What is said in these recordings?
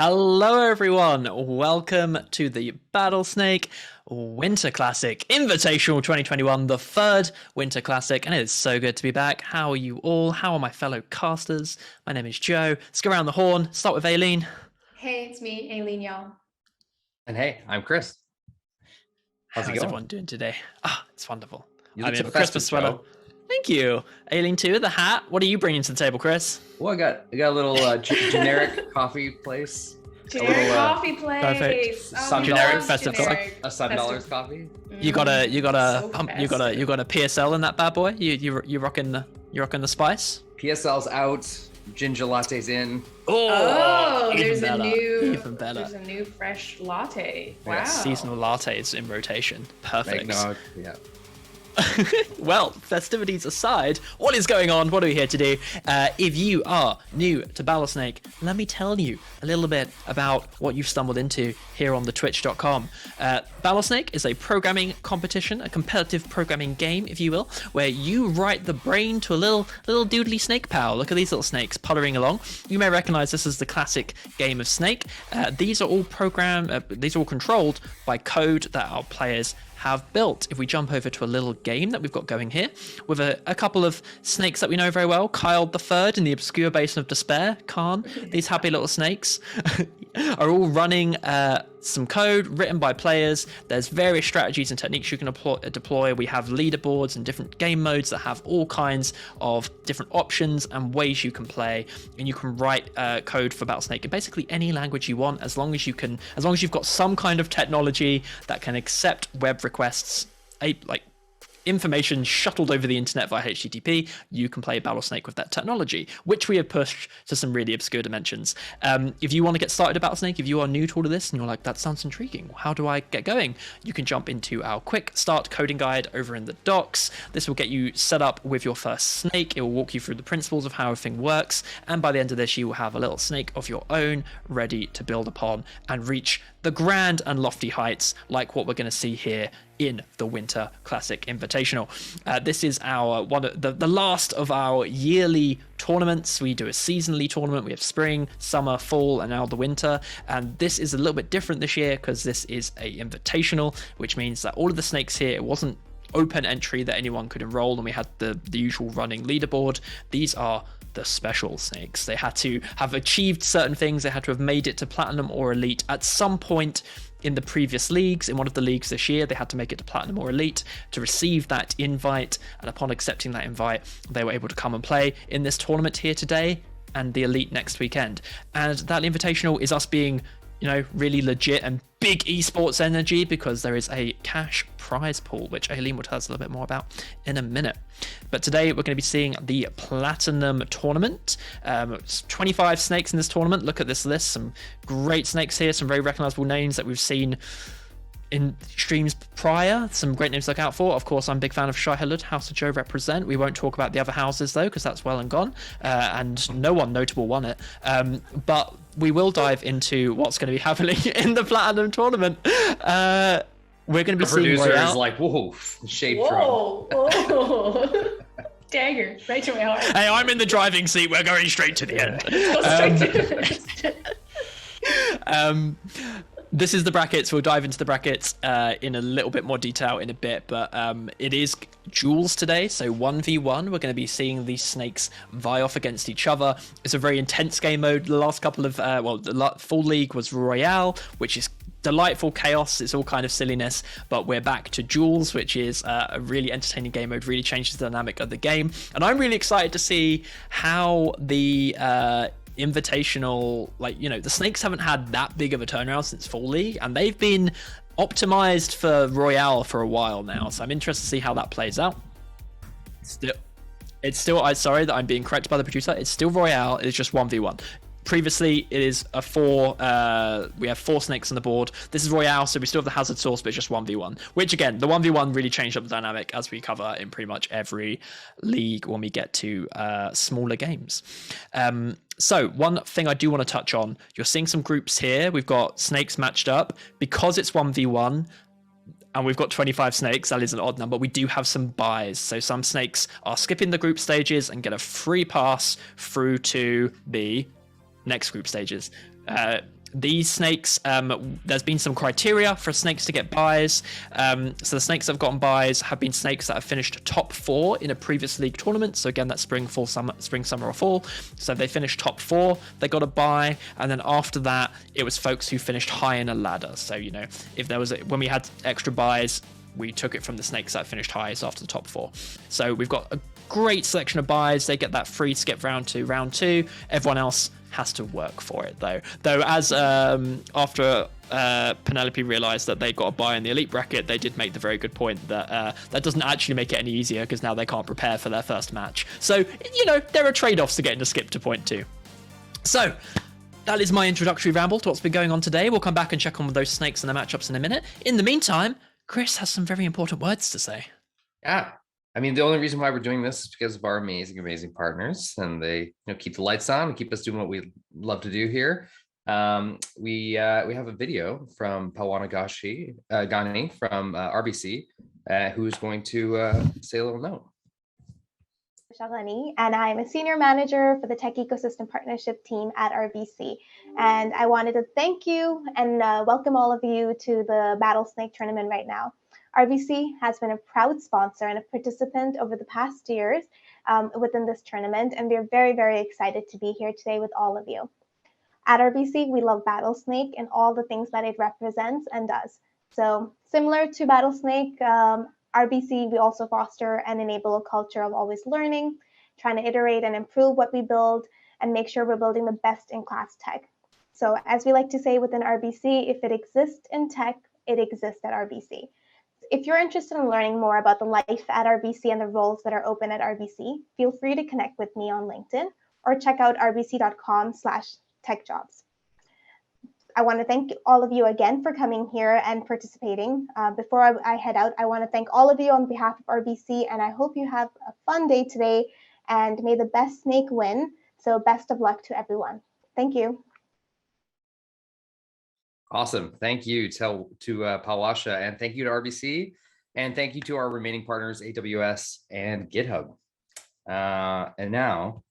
Hello everyone, welcome to the Battlesnake Winter Classic Invitational 2021, the third Winter Classic, and it is so good to be back. How are you all? How are my fellow casters? My name is Joe. Let's go around the horn, start with Aileen. Hey, it's me, Aileen, y'all. And hey, I'm Chris. How's everyone doing today? It's wonderful. I'm in a Christmas sweater. Thank you. Aileen too, the hat. What are you bringing to the table, Chris? Well, I got a little generic coffee place. Generic coffee place. Perfect. Oh, Generic festive coffee. A $7 coffee. You got a so you got a PSL in that bad boy. You rocking the spice. PSL's out. Ginger latte's in. Oh, there's even better. There's a new fresh latte. Wow. Yeah, seasonal lattes in rotation. Perfect. Eggnog, yeah. Well, festivities aside, what is going on? What are we here to do? If you are new to Battlesnake, let me tell you a little bit about what you've stumbled into here on the twitch.com. Battlesnake is a programming competition, a competitive programming game, if you will, where you write the brain to a little doodly snake pal. Look at these little snakes puttering along. You may recognize this as the classic game of Snake. These are all controlled by code that our players have built. If we jump over to a little game that we've got going here with a couple of snakes that we know very well, Kyle the Third in the obscure basin of despair, Khan, these happy little snakes are all running some code written by players. There's various strategies and techniques you can deploy. We have leaderboards and different game modes that have all kinds of different options and ways you can play, and you can write code for Battlesnake in basically any language you want, as long as you've got some kind of technology that can accept web requests, like information shuttled over the internet via HTTP. You can play Battlesnake with that technology, which we have pushed to some really obscure dimensions. If you want to get started at Battlesnake, if you are new to all of this and you're like, that sounds intriguing, how do I get going? You can jump into our quick start coding guide over in the docs. This will get you set up with your first snake. It will walk you through the principles of how everything works, and by the end of this you will have a little snake of your own ready to build upon and reach the grand and lofty heights like what we're going to see here in the Winter Classic Invitational. This is our the last of our yearly tournaments. We do a seasonally tournament. We have spring, summer, fall, and now the winter. And this is a little bit different this year because this is a invitational, which means that all of the snakes here, it wasn't open entry that anyone could enroll, and we had the usual running leaderboard. These are the special snakes. They had to have achieved certain things. They had to have made it to platinum or elite at some point in the previous leagues. In one of the leagues this year, they had to make it to platinum or elite to receive that invite, and upon accepting that invite, they were able to come and play in this tournament here today and the elite next weekend. And that invitational is us being, really legit and big esports energy, because there is a cash prize pool, which Aileen will tell us a little bit more about in a minute. But today we're going to be seeing the Platinum Tournament. 25 snakes in this tournament. Look at this list. Some great snakes here, some very recognizable names that we've seen in streams prior. Some great names to look out for. Of course, I'm a big fan of Shai Halud, House of Joe represent. We won't talk about the other houses though, because that's well and gone, and no one notable won it. But we will dive into what's going to be happening in the Platinum Tournament. We're going to be seeing Royale. Like, whoa, shade whoa. Dagger right to my heart. Hey, I'm in the driving seat. We're going straight to the end. This is the brackets. We'll dive into the brackets in a little bit more detail in a bit, but it is duels today, so 1v1. We're going to be seeing these snakes vie off against each other. It's a very intense game mode. The last couple of, the full league was Royale, which is delightful chaos. It's all kind of silliness, but we're back to duels, which is a really entertaining game mode, really changes the dynamic of the game. And I'm really excited to see how the invitational, the snakes haven't had that big of a turnaround since Fall League, and they've been optimized for Royale for a while now, so I'm interested to see how that plays out. It's still I'm sorry that I'm being corrected by the producer, it's still Royale, it's just 1v1. Previously, it is we have 4 snakes on the board. This is Royale, so we still have the hazard source, but it's just 1v1. Which, again, the 1v1 really changed up the dynamic, as we cover in pretty much every league when we get to smaller games. So, one thing I do want to touch on, you're seeing some groups here. We've got snakes matched up. Because it's 1v1, and we've got 25 snakes, that is an odd number, we do have some buys. So some snakes are skipping the group stages and get a free pass through to the next group stages. these snakes, there's been some criteria for snakes to get buys. So the snakes that have gotten buys have been snakes that have finished top 4 in a previous league tournament. So again, that's spring, summer, or fall. So they finished top 4, they got a buy, and then after that, it was folks who finished high in a ladder. So if there was when we had extra buys, we took it from the snakes that finished highest after the top 4. So we've got a great selection of buys. They get that free skip round to round 2. Everyone else has to work for it though. As after Penelope realized that they got a buy in the elite bracket, they did make the very good point that that doesn't actually make it any easier, because now they can't prepare for their first match. So there are trade-offs to getting to skip to point 2. So that is my introductory ramble to what's been going on today. We'll come back and check on those snakes and their matchups in a minute. In the meantime, Chris has some very important words to say. Yeah. I mean, the only reason why we're doing this is because of our amazing partners, and they keep the lights on and keep us doing what we love to do here. We have a video from Pawana Gani from RBC, who's going to say a little note. Shalani, and I'm a senior manager for the Tech Ecosystem Partnership team at RBC. And I wanted to thank you and welcome all of you to the Battlesnake tournament right now. RBC has been a proud sponsor and a participant over the past years within this tournament, and we're very, very excited to be here today with all of you. At RBC, we love Battlesnake and all the things that it represents and does. So similar to Battlesnake, RBC, we also foster and enable a culture of always learning, trying to iterate and improve what we build, and make sure we're building the best-in-class tech. So as we like to say within RBC, if it exists in tech, it exists at RBC. If you're interested in learning more about the life at RBC and the roles that are open at RBC, feel free to connect with me on LinkedIn or check out rbc.com/techjobs. I want to thank all of you again for coming here and participating. Before I head out, I want to thank all of you on behalf of RBC, and I hope you have a fun day today, and may the best snake win. So best of luck to everyone. Thank you. Awesome. Thank you to Pawasha, and thank you to RBC, and thank you to our remaining partners, AWS and GitHub. And now,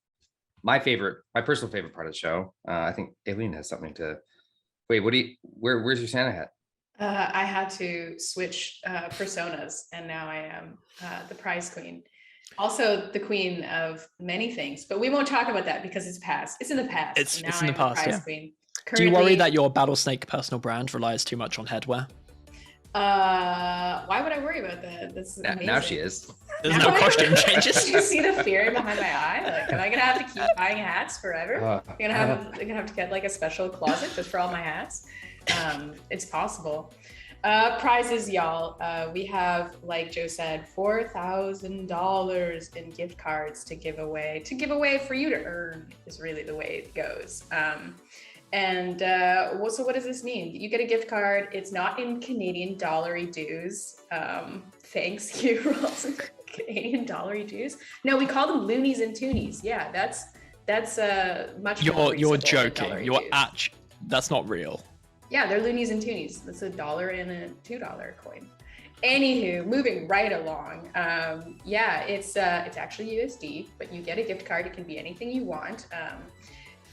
my personal favorite part of the show. I think Aileen has something to. Wait, where's your Santa hat? I had to switch personas, and now I am the prize queen. Also the queen of many things, but we won't talk about that because it's past. It's in the past. It's in the past, yeah. Queen. Do you worry that your Battlesnake personal brand relies too much on headwear? Why would I worry about that? This is amazing. Now she is. There's no costume changes. Do you see the fear behind my eye? Like, am I gonna have to keep buying hats forever? You're gonna have to get like a special closet just for all my hats. It's possible. Prizes, y'all. We have, like Joe said, $4,000 in gift cards to give away. To give away for you to earn is really the way it goes. So what does this mean? You get a gift card. It's not in Canadian dollary dues. Thanks, you Rolls. Canadian dollary dues. No, we call them loonies and toonies. Yeah, that's much more. You're joking. That's not real. Yeah, they're loonies and toonies. That's $1 and a $2 coin. Anywho, moving right along. Yeah, it's actually USD, but you get a gift card. It can be anything you want.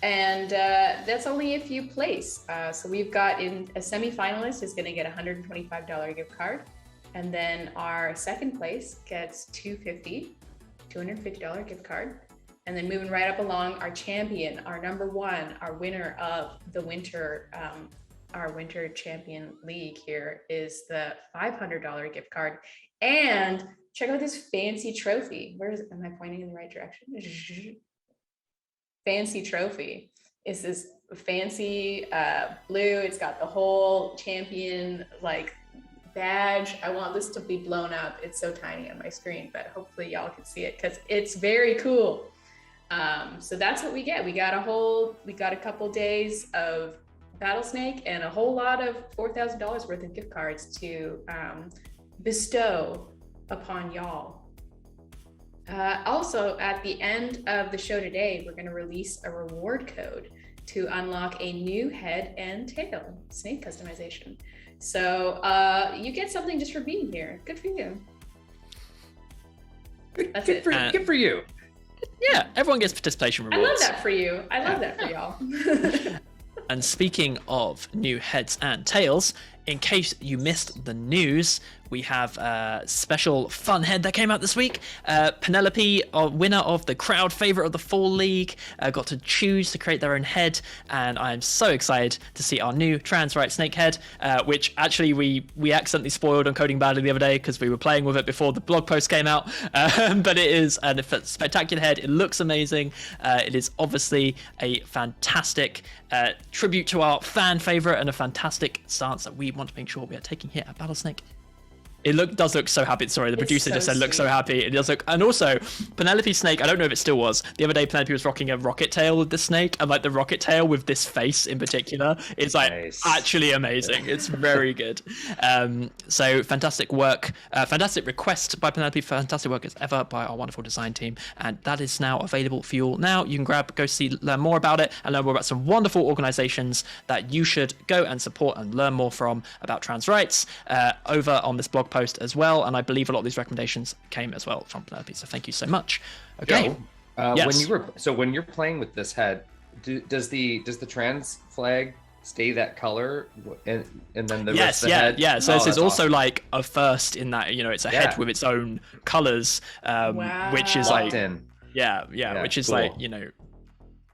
And that's only if you place. So we've got a semi-finalist is going to get a $125 gift card. And then our second place gets $250 gift card. And then moving right up along, our champion, our number one, our winner of the winter, our winter champion league here is the $500 gift card. And check out this fancy trophy. Am I pointing in the right direction? Fancy trophy. It's this fancy blue. It's got the whole champion like badge. I want this to be blown up. It's so tiny on my screen, but hopefully y'all can see it because it's very cool. So that's what we get. We got a couple days of Battlesnake and a whole lot of $4,000 worth of gift cards to bestow upon y'all. Also, at the end of the show today, we're going to release a reward code to unlock a new head and tail snake customization. So you get something just for being here. Good for you. That's it. Good for you. Yeah, everyone gets participation rewards. I love that for you. I love that for y'all. And speaking of new heads and tails, in case you missed the news, we have a special fun head that came out this week. Penelope, winner of the crowd favorite of the Fall League, got to choose to create their own head, and I'm so excited to see our new trans right snake head, which actually we accidentally spoiled on Coding Badly the other day because we were playing with it before the blog post came out. But it is a spectacular head. It looks amazing. It is obviously a fantastic tribute to our fan favorite and a fantastic stance that we want to make sure we are taking here at Battlesnake. It does look so happy. Sorry, the producer just said look so happy. It does look, and also Penelope snake. I don't know if it still was. The other day, Penelope was rocking a rocket tail with the snake, and like the rocket tail with this face in particular is like actually amazing. It's very good. So fantastic work, fantastic request by Penelope. Fantastic work as ever by our wonderful design team, and that is now available for you all. Now you can learn more about it, and learn more about some wonderful organisations that you should go and support and learn more from about trans rights over on this blog post as well, and I believe a lot of these recommendations came as well from Penelope, so thank you so much. Okay. Yes. When you're playing with this head, does the trans flag stay that color, and then the rest of the head? So this is also awesome. Like a first in that, you know, it's a head with its own colors, which is locked like in. Which is cool. Like, you know,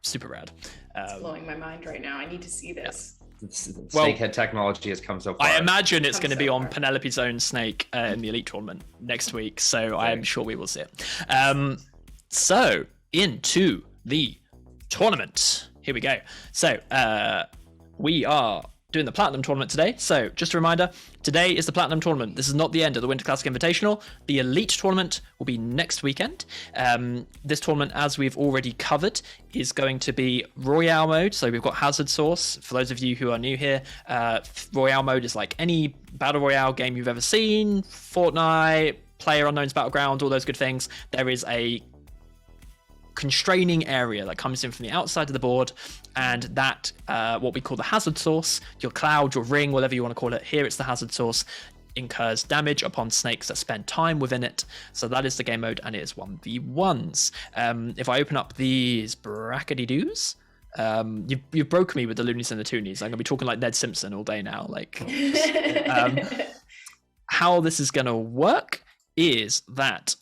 super rad. It's blowing my mind right now. I need to see this. Snakehead technology has come so far. I imagine it's going to be on Penelope's own snake in the Elite Tournament next week, so I am sure we will see it. So, into the tournament. Here we go. So, we are doing the Platinum Tournament today. So, just a reminder, today is the Platinum Tournament. This is not the end of the Winter Classic Invitational. The Elite Tournament will be next weekend. This tournament, as we've already covered, is going to be Royale mode. So we've got Hazard Source. For those of you who are new here, Royale mode is like any Battle Royale game you've ever seen. Fortnite, PlayerUnknown's Battleground, all those good things. There is a constraining area that comes in from the outside of the board, and that what we call the hazard source, your cloud, your ring, whatever you want to call it, here it's the hazard source, incurs damage upon snakes that spend time within it. So that is the game mode, and it is 1v1s. If I open up these brackety-doos, you've broken me with the loonies and the toonies. I'm gonna be talking like Ned Simpson all day now. Like how this is gonna work is that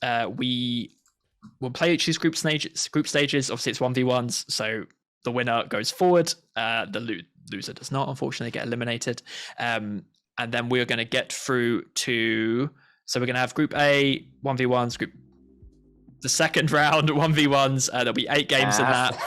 we'll play each of these group stages. Obviously, it's 1v1s, so the winner goes forward. The loser does not, unfortunately, get eliminated. And then we're going to get through to... So we're going to have Group A, 1v1s, the second round, 1v1s. There'll be 8 games in that.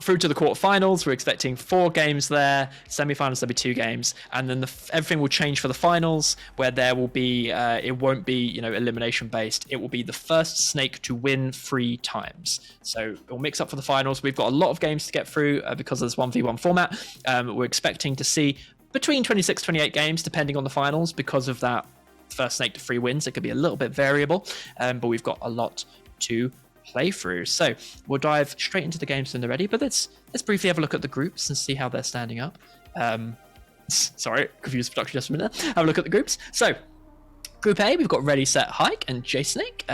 Through to the quarterfinals, we're expecting 4 games there. Semi-finals, there'll be 2 games, and then everything will change for the finals, where there will be it won't be, you know, elimination based. It will be the first snake to win 3 times. So it'll mix up for the finals. We've got a lot of games to get through because of this 1v1 format. We're expecting to see between 26-28 games, depending on the finals, because of that first snake to 3 wins. It could be a little bit variable, but we've got a lot to play through. So we'll dive straight into the games when they're ready, but let's briefly have a look at the groups and see how they're standing up. Sorry, confused production just a minute. Have a look at the groups. So Group A, we've got Ready, Set, Hike and J-Snake.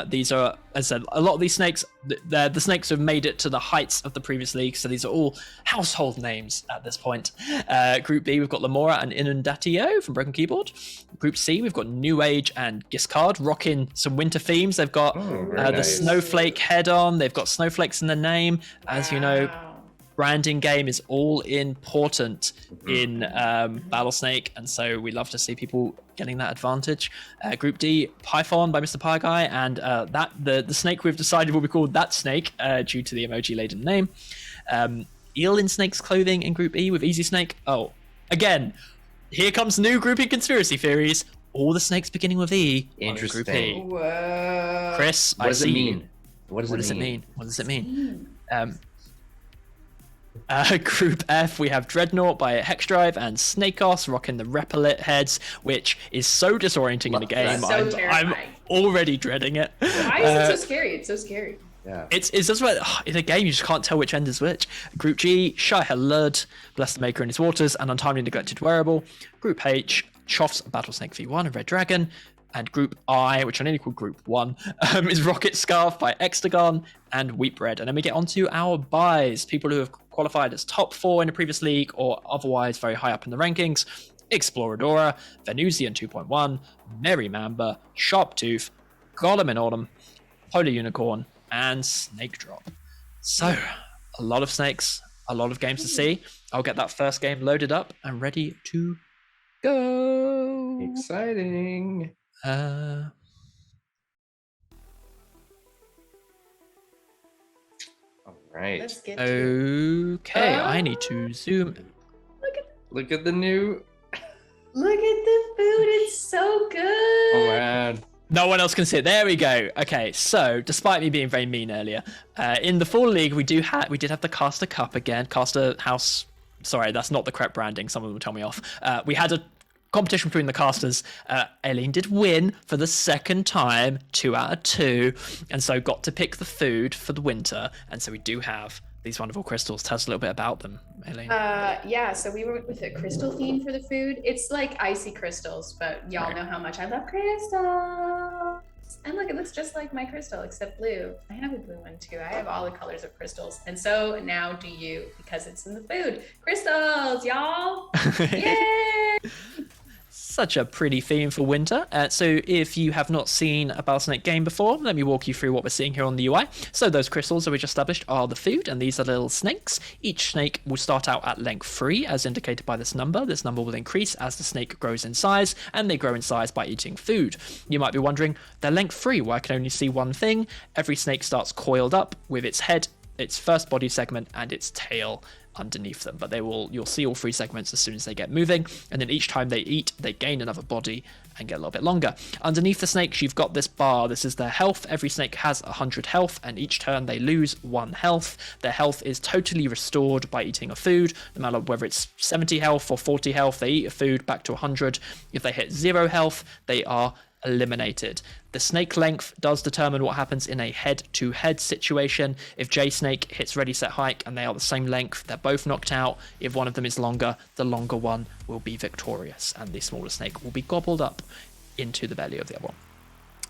These are, as I said, a lot of these snakes, the snakes have made it to the heights of the previous league, so these are all household names at this point. Group B, we've got Lamora and Inundatio from Broken Keyboard. Group C, we've got New Age and Giscard, rocking some winter themes. They've got the snowflake head on, they've got snowflakes in the name. As you know, branding game is all important in Battlesnake, and so we love to see people getting that advantage. Group D, Python by Mr. Pie Guy, and the snake we've decided will be called That Snake due to the emoji-laden name. Eel in Snake's clothing in Group E with Easy Snake. Oh, again, here comes new grouping conspiracy theories. All the snakes beginning with E. Interesting. Group E. Whoa. Chris, what does it mean? What does it mean? What does it mean? Group F, we have Dreadnought by Hexdrive and Snakeos rocking the Repellet heads, which is so disorienting in a game. So I'm already dreading it. Why is it so scary? It's so scary. Yeah. It's just what in a game you just can't tell which end is which. Group G, Shy Halud, Bless the Maker in His Waters, and Untimely Neglected Wearable. Group H, Choff's Battlesnake V1 and Red Dragon. And Group I, which I nearly called Group 1, is Rocket Scarf by Extagon and Wheat Bread. And then we get onto our buys, people who have qualified as top 4 in the previous league or otherwise very high up in the rankings. Exploradora, Venusian 2.1, Merry Mamba, Sharptooth, Golem in Autumn, Polar Unicorn, and Snake Drop. So, a lot of snakes, a lot of games to see. I'll get that first game loaded up and ready to go. Exciting. All Right. Let's get to Okay, I need to zoom. Look at the new. Look at the food. It's so good. Oh man. No one else can see it. There we go. Okay, so despite me being very mean earlier, in the Fall League we did have the Caster Cup again. Caster House. Sorry, that's not the correct branding. Someone will tell me off. We had a competition between the casters. Aileen did win for the second time, 2 out of 2, and so got to pick the food for the winter. And so we do have these wonderful crystals. Tell us a little bit about them, Aileen. Yeah, so we went with a crystal theme for the food. It's like icy crystals, but y'all know how much I love crystals. And look, it looks just like my crystal, except blue. I have a blue one too. I have all the colors of crystals. And so now do you, because it's in the food. Crystals, y'all! Yay! Such a pretty theme for winter. So if you have not seen a Battlesnake game before, let me walk you through what we're seeing here on the UI. So those crystals that we just established are the food, and these are little snakes. Each snake will start out at length 3, as indicated by this number. This number will increase as the snake grows in size, and they grow in size by eating food. You might be wondering, they're length 3, why I can only see one thing. Every snake starts coiled up with its head, its first body segment, and its tail underneath them, but you'll see all 3 segments as soon as they get moving, and then each time they eat they gain another body and get a little bit longer. Underneath the snakes you've got this bar. This is their health. Every snake has 100 health, and each turn they lose 1 health. Their health is totally restored by eating a food, no matter whether it's 70 health or 40 health. They eat a food back to 100. If they hit 0 health, they are eliminated. The snake length does determine what happens in a head-to-head situation. If J Snake hits Ready Set Hike and they are the same length, they're both knocked out. If one of them is longer, the longer one will be victorious, and the smaller snake will be gobbled up into the belly of the other one.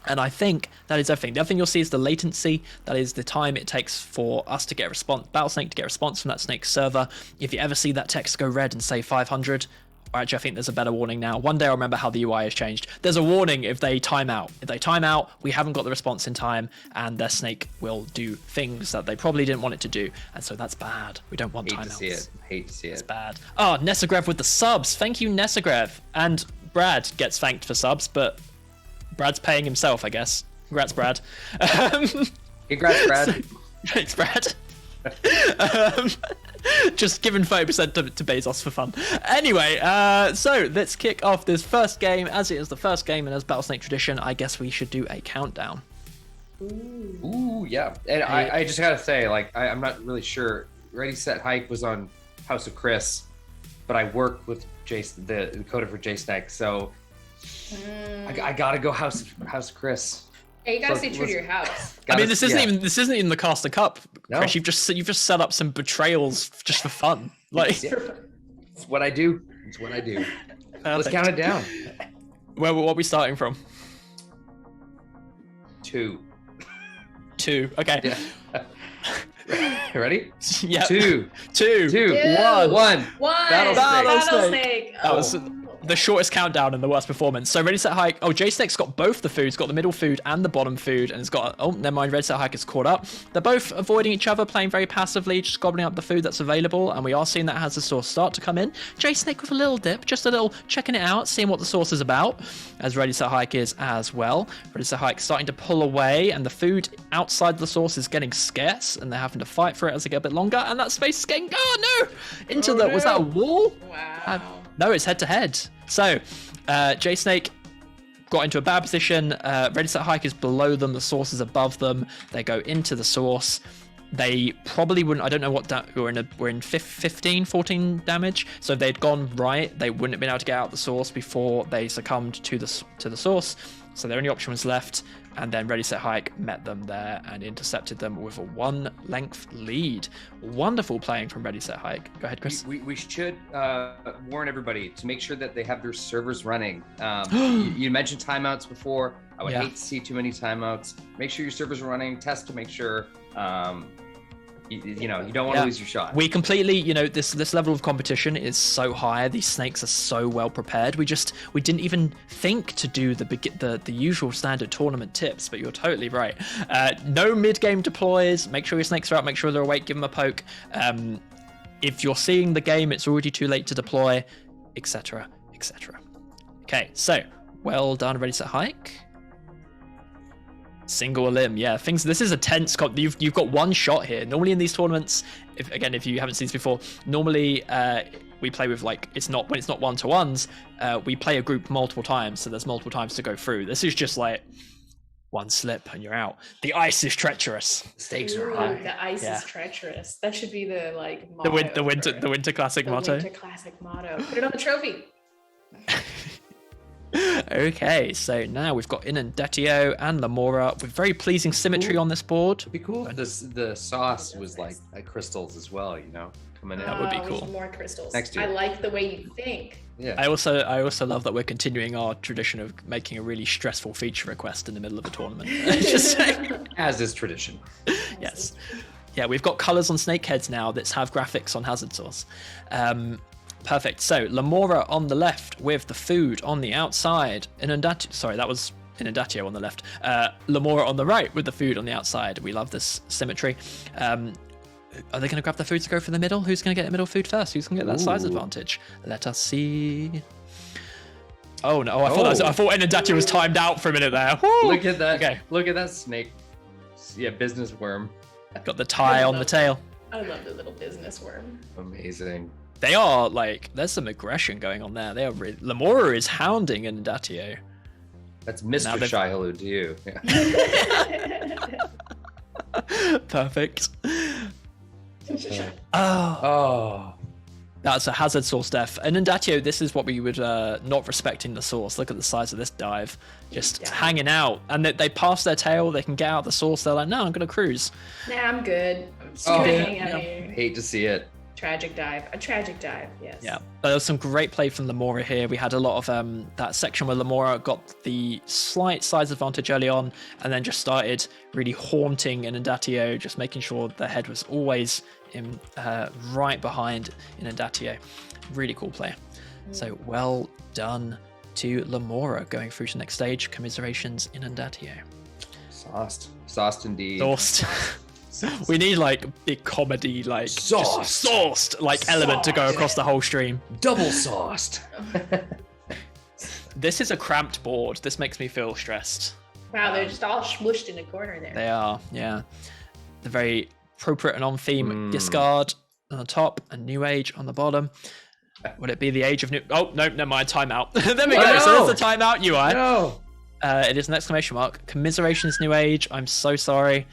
And I think that is everything. The other thing you'll see is the latency. That is the time it takes for us to get a response, Battlesnake to get a response from that snake's server. If you ever see that text go red and say 500, actually, I think there's a better warning now. One day I'll remember how the UI has changed. There's a warning if they time out. If they time out, we haven't got the response in time, and their snake will do things that they probably didn't want it to do. And so that's bad. We don't want timeouts. Hate to see it. Hate to see it. It's bad. Oh, Nessagrev with the subs. Thank you, Nessagrev. And Brad gets thanked for subs, but Brad's paying himself, I guess. Congrats, Brad. Congrats, Brad. Thanks, Brad. Just giving 30% to Bezos for fun. Anyway, so let's kick off this first game. As it is the first game, and as Battlesnake tradition, I guess we should do a countdown. Ooh, yeah. And I just gotta say, like, I'm not really sure. Ready Set Hike was on House of Chris, but I work with Jason, the coder for J-Snake, so I gotta go House of Chris. Hey, you gotta stay true to your house. I mean, this isn't even the Caster Cup, Chris. No. You've just set up some betrayals just for fun. Like, It's what I do. It's what I do. Let's count it down. What are we starting from? 2. 2. Okay. Yeah. Ready? Yeah. 2. 2. 1. Battlesnake. That was the shortest countdown and the worst performance. So Ready Set Hike. Oh, J-Snake's got both the foods. Got the middle food and the bottom food, and it's got. Oh, never mind. Ready Set Hike is caught up. They're both avoiding each other, playing very passively, just gobbling up the food that's available. And we are seeing that as the sauce start to come in. J-Snake with a little dip, just a little checking it out, seeing what the sauce is about. As Ready Set Hike is as well. Ready Set Hike starting to pull away, and the food outside the sauce is getting scarce, and they're having to fight for it as they get a bit longer. And that space is getting. Oh no! Was that a wall? Wow. No, it's head to head. So, J-Snake got into a bad position. Ready Set Hike is below them. The sauce is above them. They go into the sauce. They probably wouldn't. I don't know what we're in 15, 14 damage. So if they'd gone right, they wouldn't have been able to get out the sauce before they succumbed to the sauce. So their only option was left, and then Ready Set Hike met them there and intercepted them with a 1 length lead. Wonderful playing from Ready Set Hike. Go ahead, Chris. We should warn everybody to make sure that they have their servers running. You mentioned timeouts before. I would hate to see too many timeouts. Make sure your servers are running. Test to make sure you don't want to lose your shot. We completely, this level of competition is so high. These snakes are so well prepared. We didn't even think to do the usual standard tournament tips, but you're totally right. No mid-game deploys. Make sure your snakes are out. Make sure they're awake. Give them a poke. If you're seeing the game, it's already too late to deploy, etc., etc. Okay, so well done. Ready, set, hike. Single limb, yeah. This is a tense. You've got one shot here. Normally in these tournaments, if you haven't seen this before, normally we play with when it's not 1-to-1s. We play a group multiple times, so there's multiple times to go through. This is just like one slip and you're out. The ice is treacherous. The stakes are high. The ice is treacherous. That should be the motto. The winter classic motto. Winter classic motto. Put it on the trophy. Okay, so now we've got Inundatio and Lamora with very pleasing symmetry on this board. It'd be cool. The sauce was like crystals as well, coming in. That would be cool. More crystals. Next year. I like the way you think. Yeah. I also love that we're continuing our tradition of making a really stressful feature request in the middle of a tournament. Just as is tradition. Yes. Yeah, we've got colors on snake heads now that have graphics on hazard source. Perfect. So Lamora on the left with the food on the outside. That was Inundatio on the left. Lamora on the right with the food on the outside. We love this symmetry. Are they going to grab the food to go for the middle? Who's going to get the middle food first? Who's going to get that size advantage? Let us see. Oh no! I thought Inundatio was timed out for a minute there. Woo! Look at that! Okay. Look at that snake. Yeah, business worm. Got the tie on the tail. I love the little business worm. Amazing. They are there's some aggression going on there. They are Lamora is hounding Inundatio. That's Mr. Shy Hello to you. Yeah. Perfect. That's a hazard source death. Inundatio, this is what we would not respecting the source. Look at the size of this dive. Just hanging out. And they pass their tail, they can get out the source. They're like, no, I'm going to cruise. Nah, I'm good. I'm just gonna hang out here. Hate to see it. Tragic dive. A tragic dive, yes. Yeah. There was some great play from Lamora here. We had a lot of that section where Lamora got the slight size advantage early on and then just started really haunting Inundatio, just making sure the head was always in right behind Inundatio. Really cool play. So well done to Lamora going through to the next stage. Commiserations, Inundatio. Sauced indeed. Sauced. We need big comedy, sauced element to go across the whole stream. Double sauced. This is a cramped board. This makes me feel stressed. Wow, they're just all smushed in a corner there. They are, yeah. The very appropriate and on theme discard on the top and New Age on the bottom. Would it be the age of new? Oh no, never mind. Timeout. There we go. No. So there's the timeout UI. No. It is an exclamation mark. Commiserations, New Age. I'm so sorry.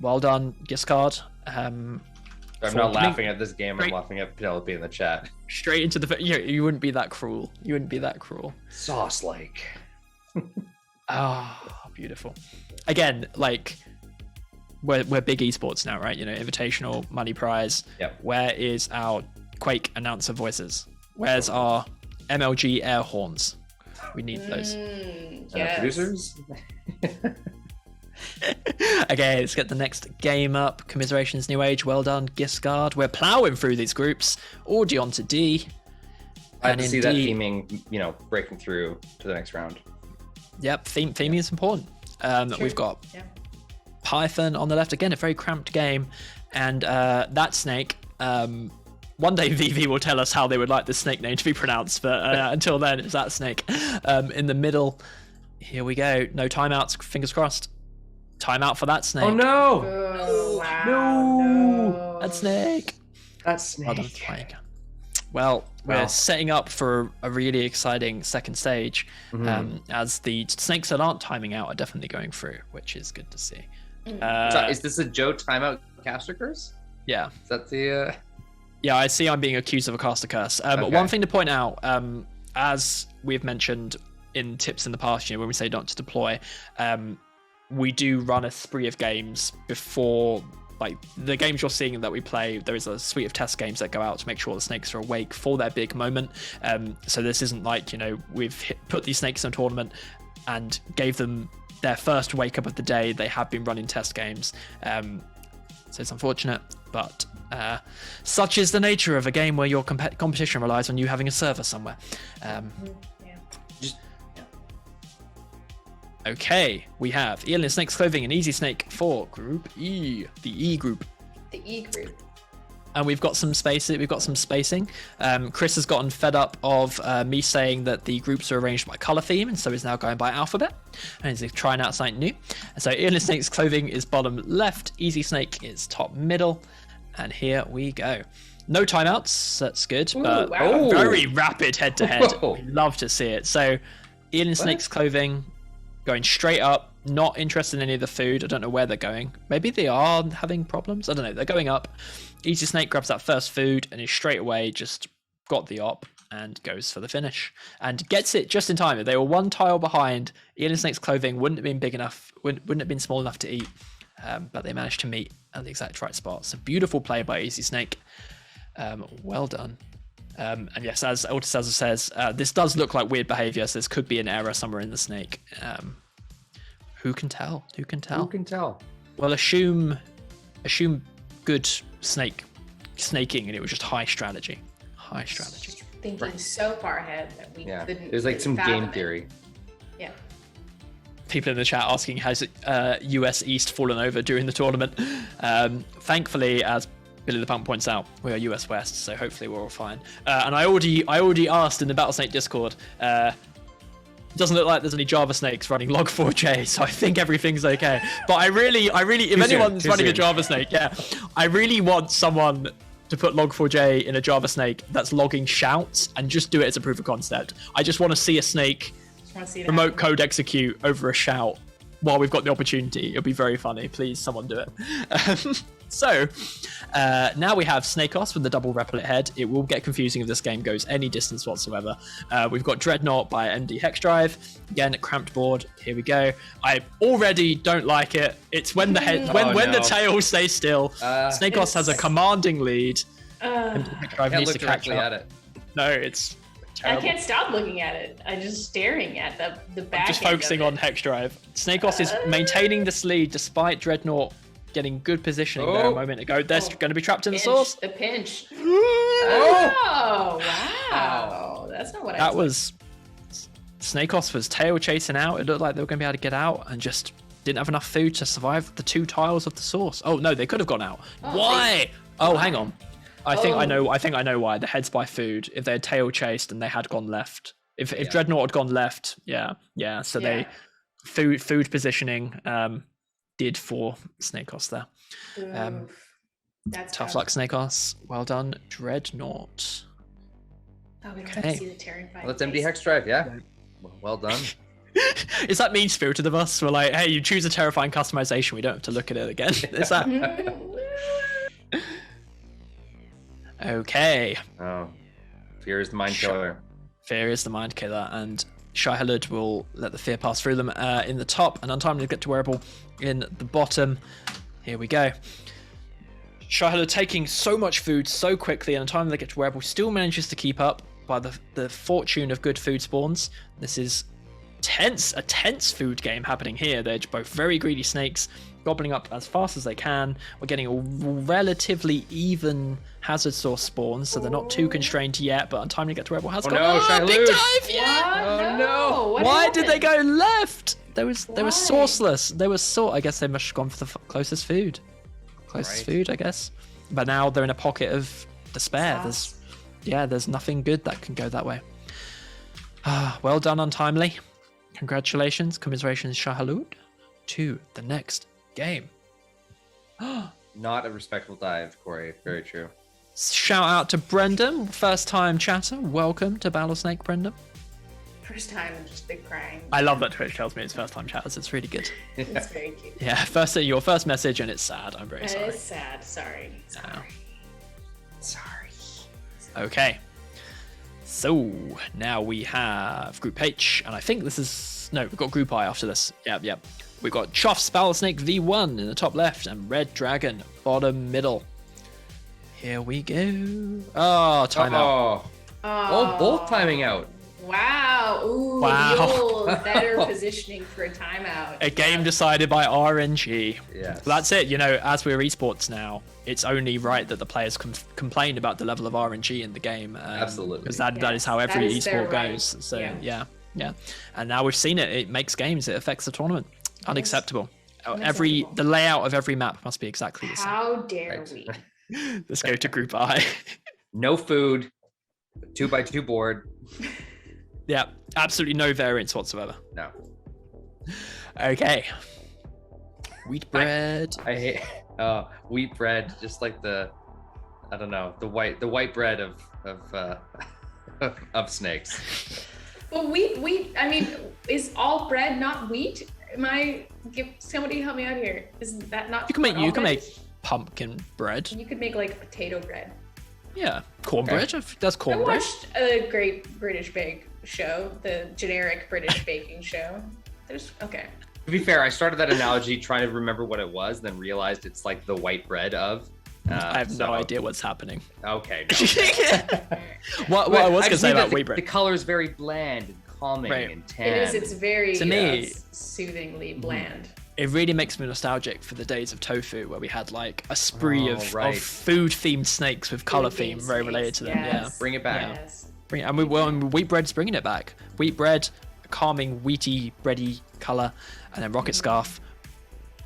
Well done, Giscard. I'm not laughing at this game. I'm laughing at Penelope in the chat. Straight into the. You wouldn't be that cruel. You wouldn't be that cruel. Sauce like. Beautiful. Again, we're big esports now, right? Invitational, money prize. Yep. Where is our Quake announcer voices? Where's our MLG air horns? We need those. Yes. Producers. Okay, let's get the next game up. Commiserations, New Age. Well done, Giscard. We're plowing through these groups. Already on to D. I have to see that theming, breaking through to the next round. Yep, theming is important. We've got Python on the left. Again, a very cramped game. And that snake, one day VV will tell us how they would like the snake name to be pronounced. But until then, it's that snake. In the middle, here we go. No timeouts, fingers crossed. Timeout for that snake. Oh no! Oh, wow. No! That snake. That snake. Well, we're setting up for a really exciting second stage, as the snakes that aren't timing out are definitely going through, which is good to see. So is this a Joe timeout caster curse? Yeah. Is that the? Yeah, I see. I'm being accused of a caster curse. Okay. One thing to point out, as we've mentioned, in tips in the past, when we say not to deploy, we do run a spree of games before, like the games you're seeing that we play. There is a suite of test games that go out to make sure the snakes are awake for their big moment. So this isn't like, we've put these snakes in a tournament and gave them their first wake up of the day. They have been running test games. So it's unfortunate, but such is the nature of a game where your competition relies on you having a server somewhere. Okay, we have Aileen Snake's Clothing and Easy Snake for Group E, the E group. The E group. And we've got some spacing. Chris has gotten fed up of me saying that the groups are arranged by color theme, and so is now going by alphabet. And he's trying out something new. And so Aileen Snake's Clothing is bottom left, Easy Snake is top middle, and here we go. No timeouts, that's good, but very rapid head-to-head. We love to see it. So Aileen Snake's Clothing going straight up, not interested in any of the food. I don't know where they're going. Maybe they are having problems. I don't know. They're going up. Easy Snake grabs that first food and is straight away just got the op and goes for the finish and gets it just in time. If they were one tile behind, Aileen Snake's Clothing wouldn't have been big enough, wouldn't have been small enough to eat, but they managed to meet at the exact right spot. So beautiful play by Easy Snake. Well done. And yes, as Ultisaza says, this does look like weird behavior, so this could be an error somewhere in the snake. Who can tell? Who can tell? Well, assume good snaking, and it was just high strategy. Thinking so far ahead that we couldn't. There's like some game theory. Yeah. People in the chat asking, has US East fallen over during the tournament? Thankfully, as Billy the Pump points out, we are US West, so hopefully we're all fine. And I already asked in the Battlesnake Discord. It doesn't look like there's any Java snakes running log4j, so I think everything's okay. But I really, if anyone's running a Java snake, I really want someone to put log4j in a Java snake that's logging shouts and just do it as a proof of concept. I just want to see a snake remote code execute over a shout while we've got the opportunity. It'll be very funny. Please, someone do it. So now we have Snakeos with the double repellent head. It will get confusing if this game goes any distance whatsoever. We've got Dreadnought by MD Hex Drive. Again, cramped board. Here we go. I already don't like it. It's when the head, when the tail stays still. Snakeos has a commanding lead. MD Hex Drive needs to catch up. At it. No, it's terrible. I can't stop looking at it. I'm just staring at the back. Just focusing on Hex Drive. Snakeos is maintaining this lead despite Dreadnought getting good positioning there a moment ago. They're going to be trapped in the source. The pinch. Wow. That's not what I thought. That was... Snakeos was tail chasing out. It looked like they were going to be able to get out and just didn't have enough food to survive the 2 tiles of the source. Oh, no, they could have gone out. Why? Hang on. I think I know why. The head's by food. If they had tail chased and they had gone left. If Dreadnought had gone left, so they... Food positioning... did for Snakeos there. That's tough luck, Snakeos. Well done, Dreadnought. Oh, we don't have to see the terrifying. Let's MD Hex Drive, well done. Is that mean-spirited of us? We're like, hey, you choose a terrifying customization, we don't have to look at it again. Is that... Okay. Oh, fear is the mind killer. Fear is the mind killer, and Shy Halud will let the fear pass through them in the top, and Untimely get to Wearable in the bottom. Here we go. Shy Halud taking so much food so quickly, and Untimely get to Wearable still manages to keep up by the fortune of good food spawns. This is a tense food game happening here. They're both very greedy snakes, gobbling up as fast as they can. We're getting a relatively even hazard source spawns, so they're not too constrained yet, but Untimely get to Rebel has gone. Big dive, Oh no! Why did they go left? They were sourceless. They were I guess they must have gone for the closest food. Food, I guess. But now they're in a pocket of despair. There's nothing good that can go that way. Well done, Untimely. Congratulations, commiserations, Shy Halud, to the next game. Not a respectful dive, Corey. Very true. Shout out to Brendan, first time chatter. Welcome to Battlesnake, Brendan. First time, I'm just big crying. I love that Twitch tells me it's first time chatters. It's really good. It's very cute. Yeah, your first message, and it's sad. I'm very sorry. It's sad. Sorry. Okay. So now we have Group H, and I think this is we've got Group I after this. Yep. We've got Chuff's Battlesnake V1 in the top left and Red Dragon bottom middle. Here we go. Oh, timeout. Oh, both timing out. Wow. Ooh, Wow. Better positioning for a timeout. A game decided by RNG. Yes. Well, that's it. As we're esports now, it's only right that the players complain about the level of RNG in the game. Absolutely. Because that is how every That is their esport right. goes. So Yeah. yeah. And now we've seen it. It makes games. It affects the tournament. Unacceptable. Unacceptable. The layout of every map must be exactly the same. How dare Right. we? Let's go to Group I. No food. 2x2 board. Yeah, absolutely no variance whatsoever. No. Okay. Wheat bread. I hate wheat bread, just like the white bread of snakes. Well, wheat. I mean, is all bread not wheat? Somebody help me out here. Is that not? You can all bread make is? pumpkin bread. You could make like potato bread. Yeah, cornbread. That's I cornbread. watched a Great British Bake Show, the generic British baking show. Okay. To be fair, I started that analogy trying to remember what it was, then realized it's like the white bread of. I have no idea what's happening. Okay. What I was I going to just say mean about that wheat the bread. color is very bland and calming Right. and tan. It is. It's very To me- soothingly bland. It really makes me nostalgic for the days of tofu, where we had like a spree Oh, of right. food-themed snakes with color Food-themed theme very related to them. snakes, Bring it back. Yes. And wheat bread's bringing it back. Wheat bread, a calming, wheaty, bready color, and then rocket scarf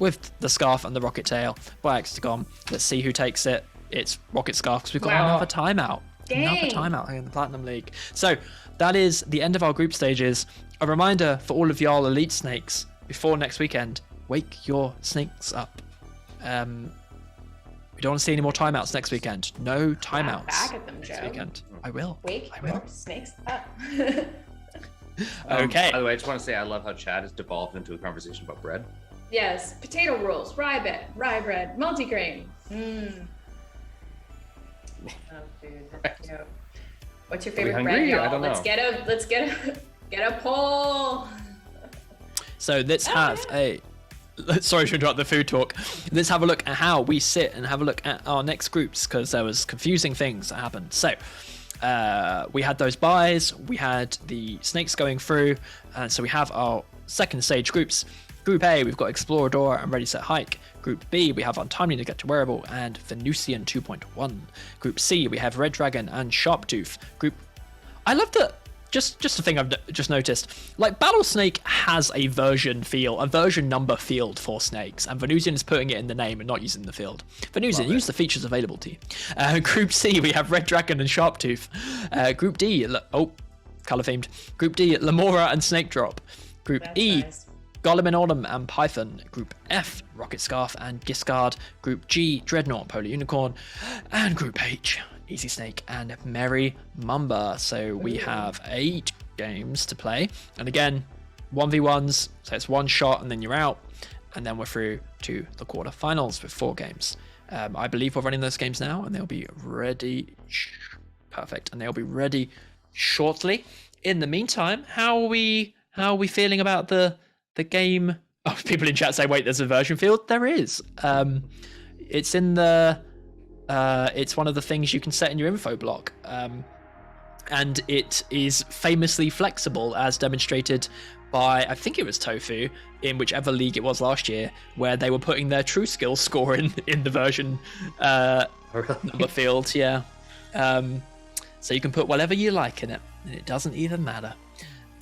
with the scarf and the rocket tail by Hexagon. Let's see who takes it. It's rocket scarf because we've got Wow. another timeout. Another Dang. timeout here in the Platinum League. So that is the end of our group stages. A reminder for all of y'all elite snakes before next weekend: wake your snakes up. We don't want to see any more timeouts next weekend. No timeouts Back at them, next Joe. weekend. I will. Wake I will. your snakes up. Okay. By the way, I just want to say I love how Chad has devolved into a conversation about bread. Yes, potato rolls, rye bread, multigrain. Oh, dude, that's cute. What's your favorite hungry? bread, y'all? I don't know. Let's get a poll. So let's have a. Sorry to interrupt the food talk. Let's have a look at how we sit and have a look at our next groups, because there was confusing things that happened. So we had those buys, we had the snakes going through, and so we have our second stage groups. Group A, we've got Explorador and Ready Set Hike. Group B, we have Untimely to Get to Wearable and Venusian 2.1. Group C, we have Red Dragon and Sharptooth. I love that. Just a thing I've just noticed. Like, Battlesnake has a version number field for snakes, and Venusian is putting it in the name and not using the field. Venusian, use the features available to you. Group C, we have Red Dragon and Sharptooth. Group D, color themed. Group D, Lamora and Snake Drop. Group That's E, nice. Golem and Autumn and Python. Group F, Rocket Scarf and Giscard. Group G, Dreadnought, Polar Unicorn. And Group H, Easy Snake and Merry Mamba. So we have 8 games to play. And again, 1v1s, so it's one shot and then you're out. And then we're through to the quarterfinals with 4 games. I believe we're running those games now and they'll be ready. Perfect. And they'll be ready shortly. In the meantime, how are we feeling about the game? Oh, people in chat say, wait, there's a version field. There is. It's in the it's one of the things you can set in your info block, and it is famously flexible, as demonstrated by, I think it was Tofu, in whichever league it was last year, where they were putting their true skill score in the version number field. Yeah. So you can put whatever you like in it, and it doesn't even matter.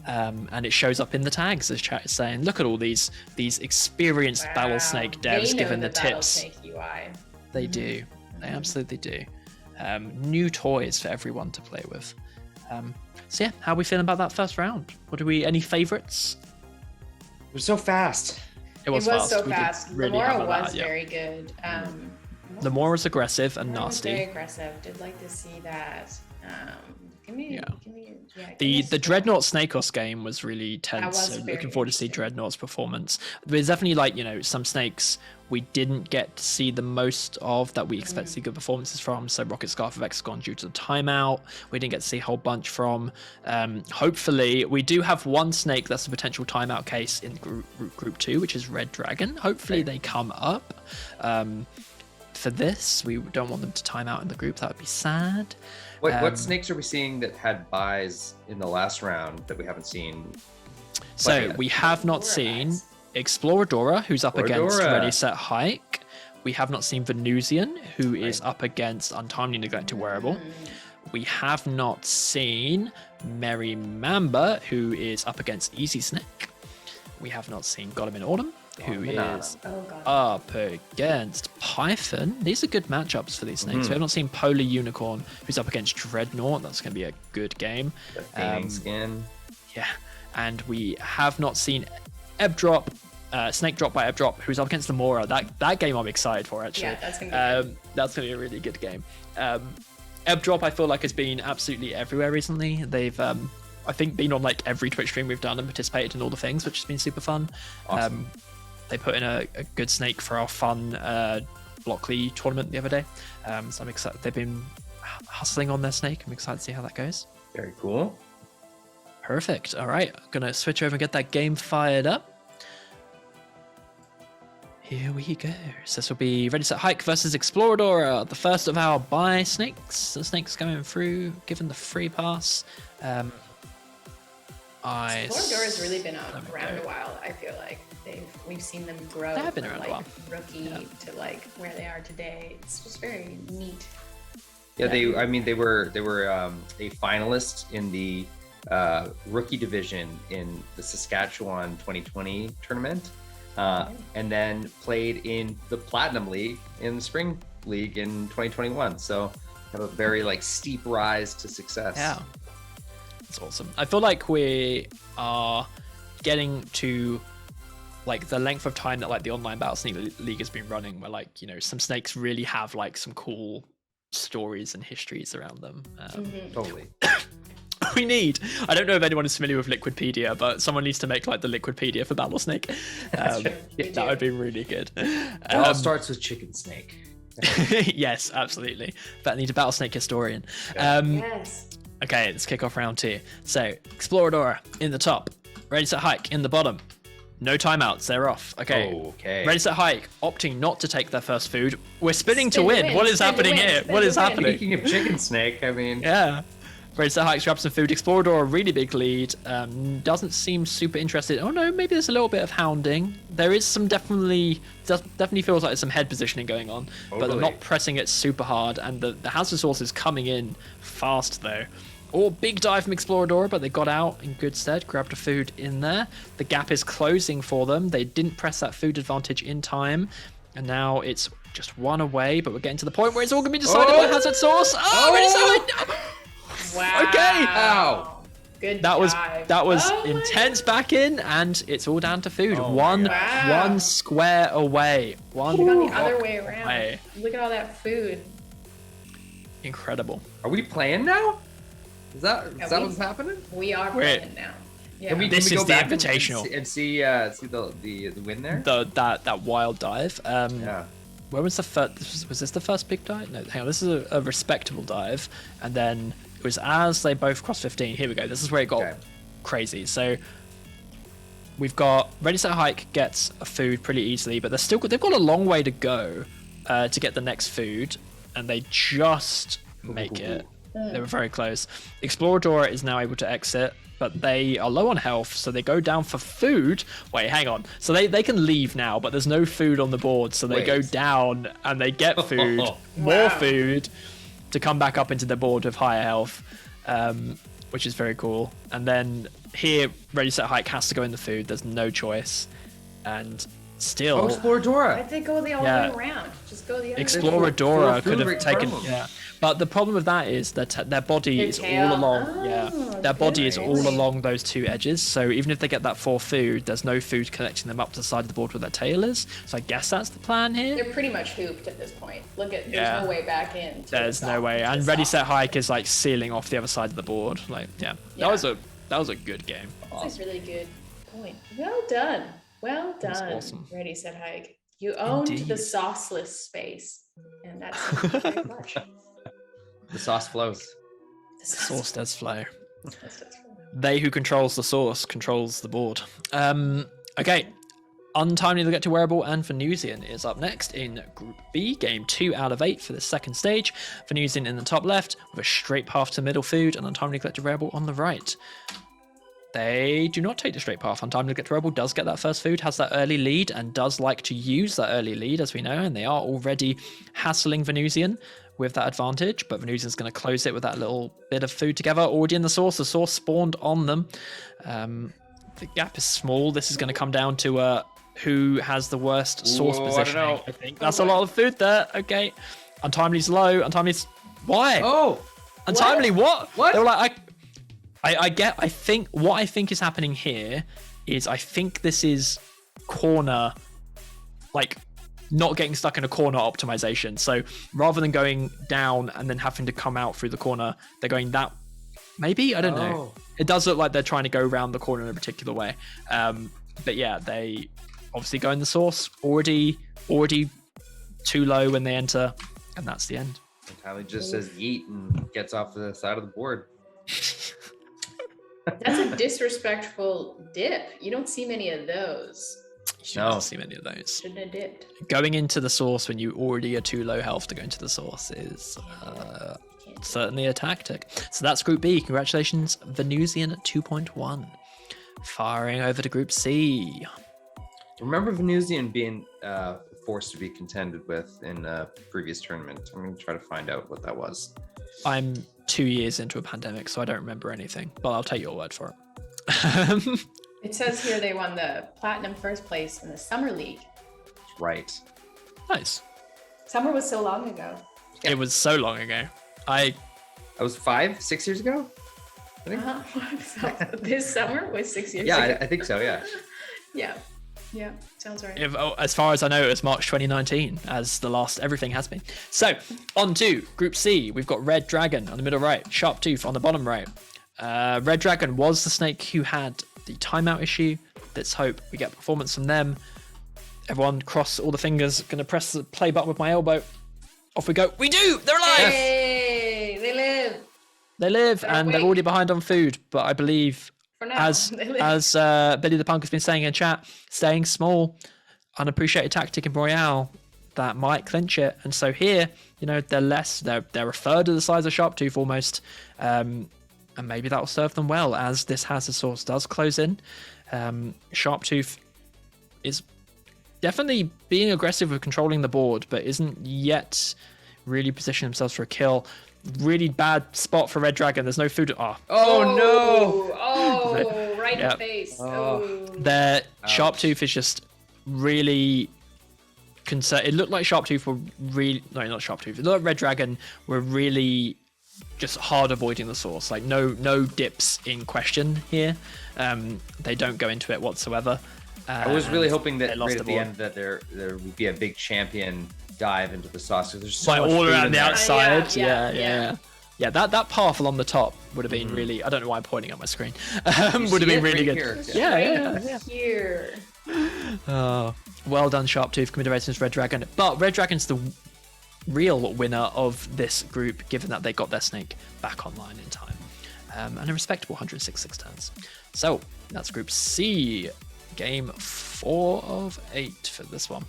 And it shows up in the tags, as chat is saying. Look at all these experienced Wow. Battlesnake devs They know giving the tips. Battlesnake UI. They do. They absolutely do. New toys for everyone to play with. So yeah, how are we feeling about that first round? Any favorites? It was so fast. It was so fast. We did fast. really have Lamora a lot, was yeah. very good. Lamora was aggressive and Lamora was very nasty. aggressive. Did like to see that. Give me Yeah. your Yeah, The Dreadnought Snakeos game was really tense. was So very looking forward to see interesting. Dreadnought's performance. There's definitely like, some snakes we didn't get to see the most of that we expect to see good performances from. So Rocket Scarf of Exagon due to the timeout, we didn't get to see a whole bunch from. Hopefully, we do have one snake that's a potential timeout case in group 2, which is Red Dragon. Hopefully they come up. For this, we don't want them to time out in the group. That would be sad. What snakes are we seeing that had buys in the last round that we haven't seen? So we have not seen Exploradora, who's up against Exploradora. Ready Set Hike. We have not seen Venusian, who is up against Untimely Neglected Wearable. We have not seen Merry Mamba, who is up against Easy Snake. We have not seen Got Him in Autumn, who is up against Python. These are good matchups for these snakes. We have not seen Polar Unicorn, who's up against Dreadnought. That's going to be a good game. The Feigning Skin. Yeah, and we have not seen Ebb Drop, Snake Drop by Ebb Drop, who's up against the Mora. That game I'm excited for, actually. Yeah, that's gonna be that's going to be a really good game. Ebb Drop, I feel like, has been absolutely everywhere recently. They've, I think, been on like every Twitch stream we've done and participated in all the things, which has been super fun. Awesome. They put in a good snake for our fun Blockley tournament the other day. So I'm excited. They've been hustling on their snake. I'm excited to see how that goes. Very cool. Perfect. All right, I'm gonna switch over and get that game fired up. Here we go. So this will be Ready Set Hike versus Exploradora, the first of our buy snakes. The snakes coming through, given the free pass. Exploradora's really been around a while. I feel like we've seen them grow. They have been from, around a while. Rookie to like where they are today. It's just very neat. Yeah, they were a finalist in the rookie division in the Saskatchewan 2020 tournament, and then played in the Platinum League in the Spring League in 2021. So have a very like steep rise to success. Yeah, that's awesome. I feel like we are getting to like the length of time that like the online Battlesnake League has been running, where like some snakes really have like some cool stories and histories around them. Totally. We need. I don't know if anyone is familiar with Liquidpedia, but someone needs to make like the Liquidpedia for Battlesnake. That would be really good. It all starts with Chicken Snake. Yes, absolutely. But I need a Battlesnake historian. Yes. Okay, let's kick off round 2. So, Exploradora in the top, Ready Set Hike in the bottom. No timeouts, they're off. Okay. Ready Set Hike, opting not to take their first food. We're spinning to win. What is happening here? What is happening? Speaking of Chicken Snake, I mean, Yeah. Ready Set Hike grabs some food. Explorador, a really big lead. Doesn't seem super interested. Oh no, maybe there's a little bit of hounding. There is some definitely feels like there's some head positioning going on, but they're not pressing it super hard. And the hazard source is coming in fast though. Oh, big dive from Explorador, but they got out in good stead. Grabbed a food in there. The gap is closing for them. They didn't press that food advantage in time, and now it's just one away. But we're getting to the point where it's all gonna be decided by hazard source. Ready Set Hike. Wow. Okay. Ow. Good That dive. was Oh my intense back in, and it's all down to food. Oh one my God. one square away. One Look on the other way around. away. Look at all that food. Incredible. Are we playing now? Is that Yeah, what's happening? We are Wait. playing now. Yeah. Can we This go is the back Invitational. and see the win there? That wild dive. Yeah. Where was the first? Was this the first big dive? No, hang on. This is a respectable dive, and then it was as they both crossed 15. Here we go. This is where it got crazy. So we've got Ready Set Hike gets a food pretty easily, but they've got a long way to go to get the next food, and they just make it. They were very close. Exploradora is now able to exit, but they are low on health, so they go down for food. Wait, hang on. So they can leave now, but there's no food on the board, so they go down and they get food, more food, to come back up into the board with higher health, which is very cool. And then here, Ready Set Hike has to go in the food. There's no choice. And still. Oh, Exploradora. Why'd they go the all Yeah. way around? Just go the other way. Exploradora Food could have right in taken, front of them. but the problem with that is that their body Their is tail. all along, Oh, their body is good all point. along those two edges. So even if they get that 4 food, there's no food connecting them up to the side of the board where their tail is. So I guess that's the plan here. They're pretty much hooped at this point. Look at, there's Yeah. no way back in. There's no way. And Ready Set Hike is like sealing off the other side of the board. Like, yeah, Yeah. that was a good game. That's a really good point. Well done. Well was done. awesome. Ready, set, hike. You owned the Indeed. sauceless space, and that's very much. The sauce flows. The Sauce does flow. That's fun. They who controls the sauce controls the board. Okay. Untimely Get to Wearable and Venusian is up next in Group B, game 2 out of 8 for the second stage. Venusian in the top left with a straight path to middle food and Untimely Get to Wearable on the right. They do not take the straight path. Untimely Get to Wearable does get that first food, has that early lead, and does like to use that early lead, as we know, and they are already hassling Venusian with that advantage, but Venusian's going to close it with that little bit of food together. Already in the sauce spawned on them. The gap is small. This is going to come down to who has the worst sauce Ooh, I don't positioning. know. I think that's a lot of food there. Okay, Untimely's low. Untimely's why? Oh, Untimely what? What? They were like, I think what I think is happening here is I think this is corner, like not getting stuck in a corner optimization. So rather than going down and then having to come out through the corner, they're going that. Maybe I don't know. It does look like they're trying to go around the corner in a particular way. But yeah, they obviously go in the sauce already too low when they enter, and that's the end. Tyler just says yeet and gets off the side of the board. That's a disrespectful dip. You don't see many of those. You No. don't see many of those. Shouldn't have dipped. Going into the sauce when you already are too low health to go into the sauce is certainly a tactic. So that's Group B. Congratulations, Venusian 2.1. Firing over to Group C. Remember Venusian being forced to be contended with in a previous tournament. I'm going to try to find out what that was. I'm 2 years into a pandemic, so I don't remember anything, but I'll take your word for it. It says here they won the platinum first place in the Summer League. Right. Nice. Summer was so long ago. It was so long ago. That was 5-6 years ago? I think. Uh-huh. This summer was 6 years Yeah, ago. I think so, yeah. Yeah, sounds right. As far as I know, it was March 2019, as the last everything has been. So, on to Group C. We've got Red Dragon on the middle right, Sharp Tooth on the bottom right. Red Dragon was the snake who had the timeout issue. Let's hope we get performance from them. Everyone cross all the fingers. Gonna press the play button with my elbow. Off we go. We do! They're alive! Hey, they live. They live, and they're wait. already behind on food, but I believe For now, as they live. Billy the Punk has been saying in chat, staying small, unappreciated tactic in Royale that might clinch it. And so here, they're a third of the size of Sharptooth almost, and maybe that will serve them well as this hazard source does close in. Sharptooth is definitely being aggressive with controlling the board, but isn't yet really positioning themselves for a kill. Really bad spot for Red Dragon. There's no food. Oh, no! Oh, right in Yeah. the face. Oh. Oh. Their Ouch. Sharptooth is just really concerned. It looked like Sharptooth were really not Sharptooth. It looked like Red Dragon were really just hard avoiding the source. Like no dips in question here. They don't go into it whatsoever. I was really hoping they that lost right the at the board. end that there would be a big champion dive into the sauce. There's so Like much all food around in the there. outside. Yeah. Yeah, that path along the top would have been really. I don't know why I'm pointing at my screen. Would have see been it really right good. here. Yeah. Here. Oh, well done, Sharptooth. Congratulations, Red Dragon. But Red Dragon's the real winner of this group, given that they got their snake back online in time. And a respectable 106 turns. So that's Group C. Game 4 of 8 for this one.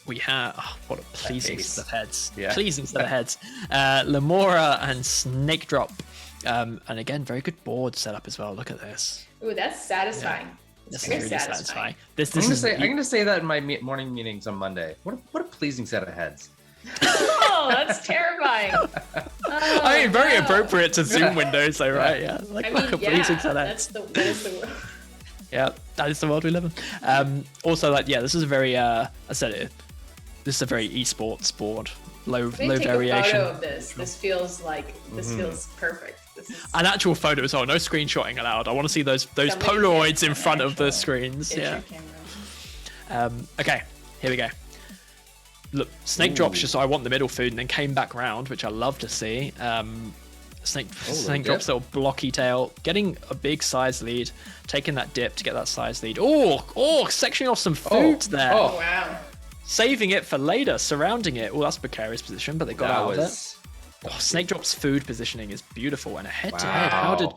We have what a pleasing face. set of heads. Yeah. Pleasing set of heads. Lemora and Snake Drop. And again, very good board setup as well. Look at this. Ooh, that's satisfying. This Very is really satisfying. satisfying. This I'm is gonna say that in my morning meetings on Monday. What a pleasing set of heads. Oh, that's terrifying. I mean, very no. appropriate to Zoom windows, though, right? Yeah, like I look mean, at pleasing yeah, set of heads. that is the Yeah, that is the world we live in. Also, like, yeah, this is a very, I said it. This is a very esports board. Low Let me take variation. a photo of this. This feels perfect. This is An actual photo as well. No screenshotting allowed. I want to see those Somebody Polaroids gets in an front of the actual screens. picture Yeah. camera. Okay, here we go. Look, Snake drops just so I want the middle food and then came back round, which I love to see. Snake drops little blocky tail, getting a big size lead, taking that dip to get that size lead. Oh, sectioning off some food there. Oh wow. Saving it for later, surrounding it. Oh, that's a precarious position, but they got out of it. Oh, Snake Drop's food positioning is beautiful, and a head-to-head. How did...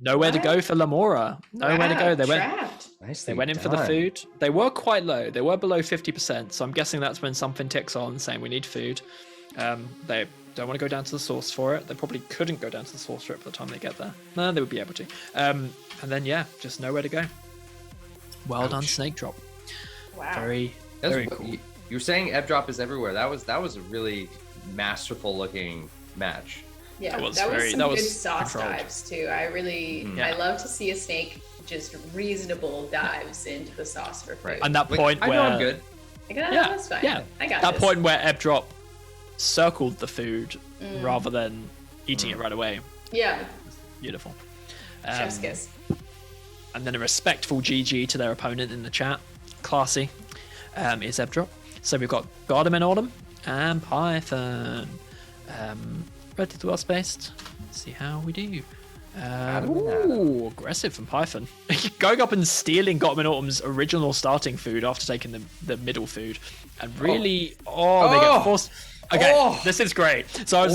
Nowhere to go for Lamora. Nowhere to go. They went... Trapped. They went in for the food. They were quite low. They were below 50%, so I'm guessing that's when something ticks on, saying we need food. They don't want to go down to the source for it. They probably couldn't go down to the source for it by the time they get there. No, they would be able to. And then, yeah, just nowhere to go. Well done, Snake Drop. Wow. Very cool. You were saying Ebb Drop is everywhere. That was a really masterful looking match. Yeah, That was some very- good that was sauce controlled. dives too. I love to see a snake just reasonable dives into the sauce for food. And that point I where... know I'm good. I got, Yeah, that's fine. yeah. I got that this. point where Ebb Drop circled the food rather than eating it right away. Yeah, Beautiful. chef's kiss. And then a respectful GG to their opponent in the chat. Classy. Is Ebb Drop. So we've got Gardemin Autumn and Python. Ready to well spaced. See how we do. Ooh, aggressive from Python. Going up and stealing Gardemin Autumn's original starting food after taking the middle food. And really, they get forced. Okay, this is great. So I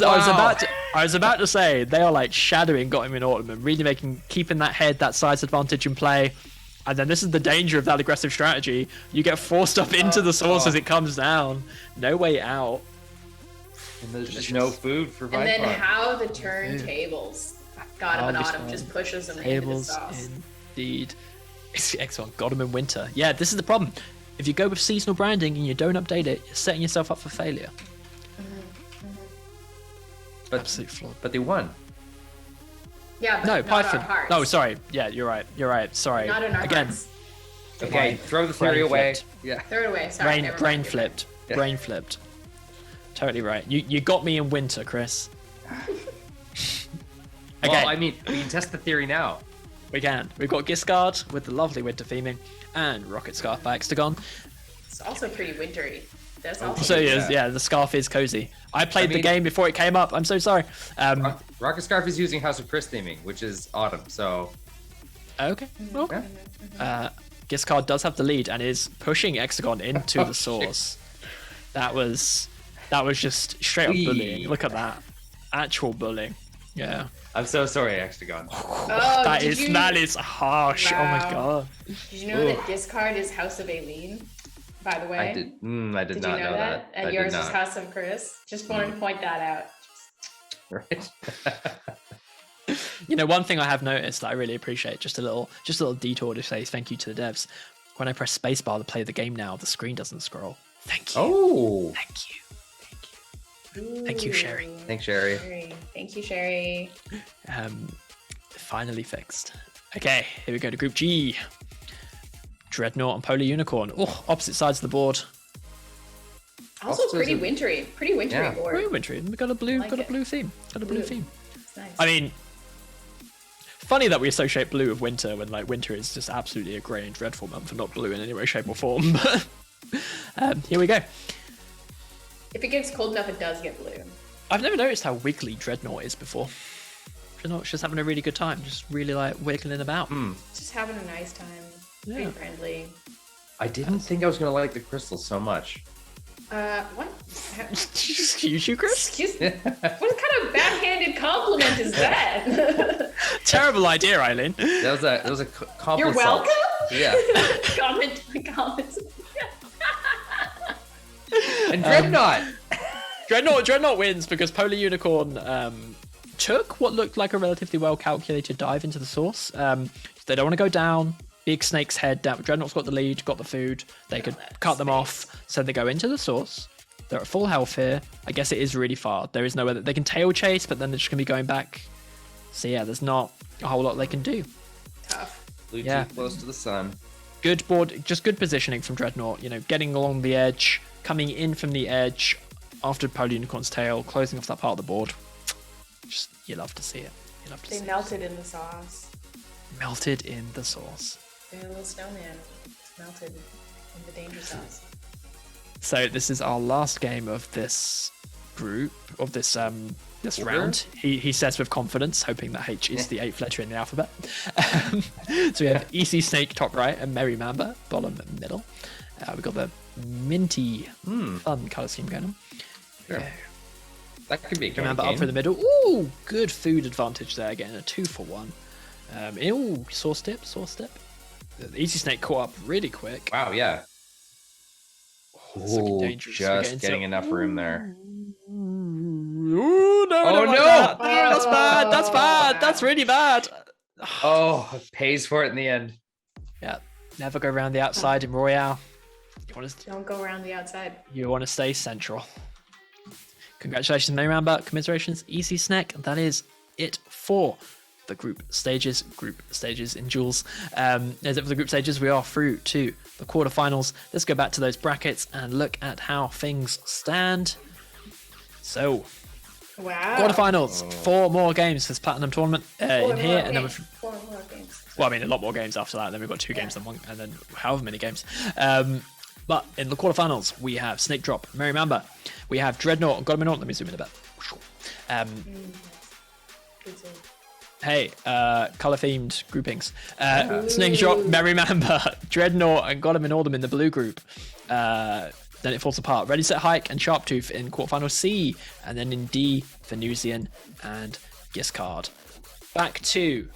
was about to say they are like shadowing Gardemin Autumn and really keeping that head, that size advantage in play. And then this is the danger of that aggressive strategy. You get forced up into the source as it comes down. No way out. And there's just no food for And then Viper. how the turntables. Gardemin Autumn just pushes them into the Tables, sauce. indeed. It's excellent. Got 'em in winter. Yeah, this is the problem. If you go with seasonal branding and you don't update it, you're setting yourself up for failure. Absolute flaw. But they won. Yeah, but No, not Python. our hearts. No, sorry. Yeah, you're right. Sorry. Not in our Again, hearts. Okay, throw the theory Brain away. flipped. Yeah. Throw it away. Sorry. never brain mind. flipped. Yeah. Brain flipped. Totally right. You got me in winter, Chris. Okay, Well, I mean, we can test the theory now. we can. We've got Giscard with the lovely winter theming and Rocket Scarf by Hexagon. It's also pretty wintry. That's also So Yeah. yeah, the scarf is cozy. I played the mean- game before it came up. I'm so sorry. Rocket Scarf is using House of Chris theming, which is autumn. So Okay. Okay. yeah. Giscard does have the lead and is pushing Hexagon into the source. That was just straight up Wee. bullying. Look at that. Actual bullying. Yeah. I'm so sorry, Hexagon. Oh, that did is harsh. Oh my Wow. god. Did you know that this card is House of Aileen? By the way, I did. I did Did not you know that? I And did yours is not. House of Chris. Just wanted to point that out. Right. You know, one thing I have noticed that I really appreciate, just a little detour to say thank you to the devs. When I press spacebar to play the game now, the screen doesn't scroll. Thank you. Oh. Thank you. Thank you, Sherry. Ooh, Thanks, Sherry. Thank you, Sherry. Finally fixed. Okay, here we go to Group G. Dreadnought and Polar Unicorn. Oh, opposite sides of the board. Also Also, pretty there's a- wintry. Pretty wintry Yeah. board. Very wintry. We got a blue, Like got a it. blue theme. Got a blue theme. It's nice. I mean, funny that we associate blue with winter when like winter is just absolutely a grey and dreadful month and not blue in any way, shape, or form. But here we go. If it gets cold enough, it does get blue. I've never noticed how wiggly Dreadnought is before. Dreadnought's just having a really good time, just really like wiggling about. Just having a nice time. Pretty Yeah. friendly. I didn't think I was gonna like the crystals so much. What? Excuse you, Chris? Excuse me. What kind of backhanded compliment is that? Terrible idea, Aileen. That was a compliment. You're welcome. Yeah. comment. And Dreadnought. Dreadnought wins because Polar Unicorn took what looked like a relatively well calculated dive into the source. They don't want to go down. Big Snake's head down. Dreadnought's got the lead, got the food. They could cut them off. So they go into the source. They're at full health here. I guess it is really far. There is nowhere that they can tail chase, but then they're just going to be going back. So yeah, there's not a whole lot they can do. Tough. Flew Yeah. too close to the sun. Good board, just good positioning from Dreadnought. You know, getting along the edge, coming in from the edge after Pole Unicorn's tail, closing off that part of the board. Just, you love to see it. You love to They see melted in the sauce. it. Melted in the sauce. They're a little snowman. It's melted in the danger sauce. So this is our last game of this group, of this this Order? round. He says with confidence, hoping that H is the 8th letter in the alphabet. So we have EC Snake top right and Merry Mamba bottom middle. We've got the minty fun colour scheme going on. Sure. That could be a Mamba game. up through the middle. Ooh, good food advantage there, getting a 2-for-1. Ooh, sauce dip. The EC Snake caught up really quick. Wow, yeah. It's looking Oh, dangerous. We're just getting enough room there. Ooh, no, Oh, don't like no! that. That's bad. That's bad. That's really bad. Oh, it pays for it in the end. Yeah, never go around the outside in Royale. Don't go around the outside. You want to stay central. Congratulations, Merry Mamba. Commiserations, EC Snack. That is it for the group stages in duels. As it for the group stages, we are through to the quarterfinals. Let's go back to those brackets and look at how things stand. So, Wow. quarterfinals, 4 more games for this platinum tournament in here, and then we've, 4 more games. well, I mean, a lot more games after that. Then we've got 2 games and one, and then however many games. But in the quarterfinals, we have Snake Drop, Merry Mamba. We have Dreadnought and Godminot. Let me zoom in a bit. Good save. Hey, color-themed groupings. Snake Drop, Merry Mamba, Dreadnought, and Gollum and Autumn in the blue group. Then it falls apart. Ready, Set, Hike, and Sharptooth in quarterfinal C. And then in D, Venusian and Giscard. Back to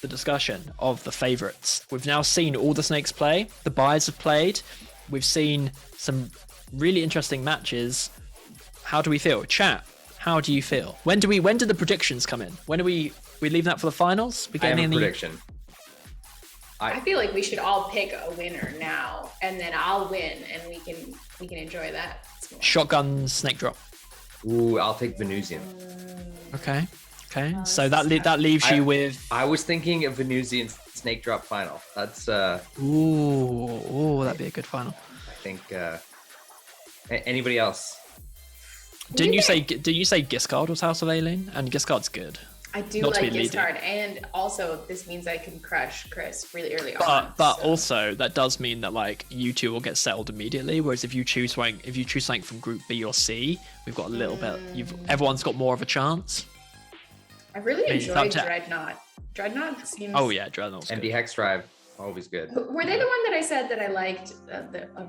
the discussion of the favourites. We've now seen all the snakes play. The buys have played. We've seen some really interesting matches. How do we feel? Chat, how do you feel? When do the predictions come in? When are we leaving that for the finals? I have a prediction. I feel like we should all pick a winner now, and then I'll win, and we can enjoy that. Shotgun Snake Drop. Ooh, I'll take Venusian. Okay. So that leaves you with. I was thinking of Venusian Snake Drop final. That's Ooh, that'd be a good final. I think anybody else? Didn't you say Giscard was House of Aileen? And Giscard's good. I do Not to like be this leading. card, and also this means I can crush Chris really early on. But so. also that does mean that like you two will get settled immediately. Whereas if you choose something from Group B or C, we've got a little bit. Everyone's got more of a chance. I really it's enjoyed up to- Dreadnought. Dreadnought seems. Oh yeah, Dreadnought's And good. the Hex Drive, always good. Were they the one that I said that I liked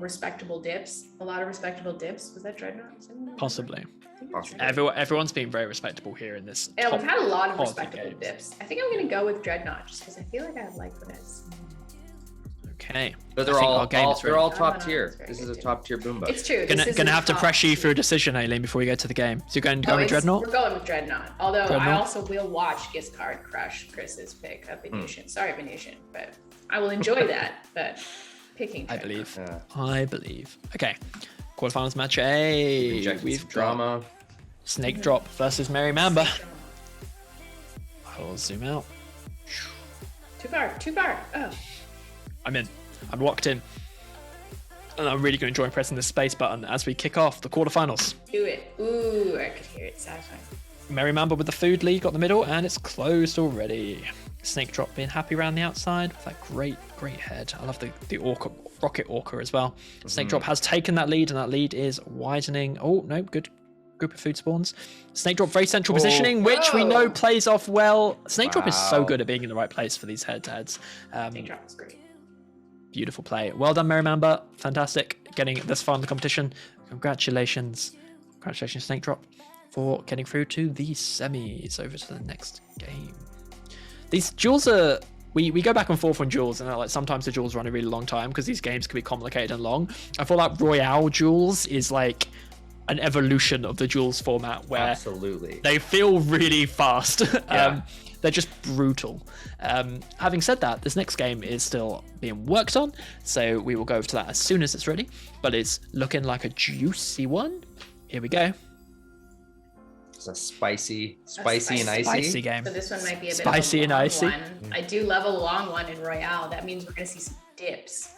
respectable dips? A lot of respectable dips. Was that Dreadnought? Possibly. Possibly. Everyone's been very respectable here in this. Yeah, we've top had a lot of quality respectable games. dips. I think I'm gonna go with Dreadnought just because I feel like I like what it's. Okay. But I they're think all, our game is they're ready. all top it's tier. very This is good a too. top tier boomba. It's true. Gonna have to pressure you for a decision, Aileen, before we go to the game. So you're going to go with Dreadnought? We're going with Dreadnought. Although I Dreadnought? also will watch Giscard crush Chris's pick of Venusian. Sorry, Venusian, but I will enjoy that. But picking I Dreadnought. believe. I believe. Okay. Quarterfinals match A. Injecting We've some got drama. Snake Drop versus Merry Mamba. I'll zoom out. Too far. Oh. I'm in. I'm locked in. And I'm really going to enjoy pressing the space button as we kick off the quarterfinals. Do it. Ooh, I could hear it satisfying. Merry Mamba with the food lead got the middle, and it's closed already. Snake Drop being happy around the outside with that great head. I love the orca, rocket orca as well. Snake Drop has taken that lead, and that lead is widening. Oh no, good group of food spawns. Snake Drop very central positioning, which we know plays off well. Snake Drop is so good at being in the right place for these head-to-heads. Snake Drop is great. Beautiful play. Well done, Merry Mamba. Fantastic getting this far in the competition. Congratulations, Snake Drop, for getting through to the semis. Over to the next game. These duels are. We go back and forth on duels, and like sometimes the duels run a really long time because these games can be complicated and long. I feel like Royale duels is like an evolution of the duels format where Absolutely. they feel really fast. Yeah. They're just brutal. Having said that, this next game is still being worked on, so we will go over to that as soon as it's ready, but it's looking like a juicy one. Here we go. It's a spicy and icy. Spicy game. So this one might be a bit Spicy of a and long icy. one. I do love a long one in Royale. That means we're gonna see some dips.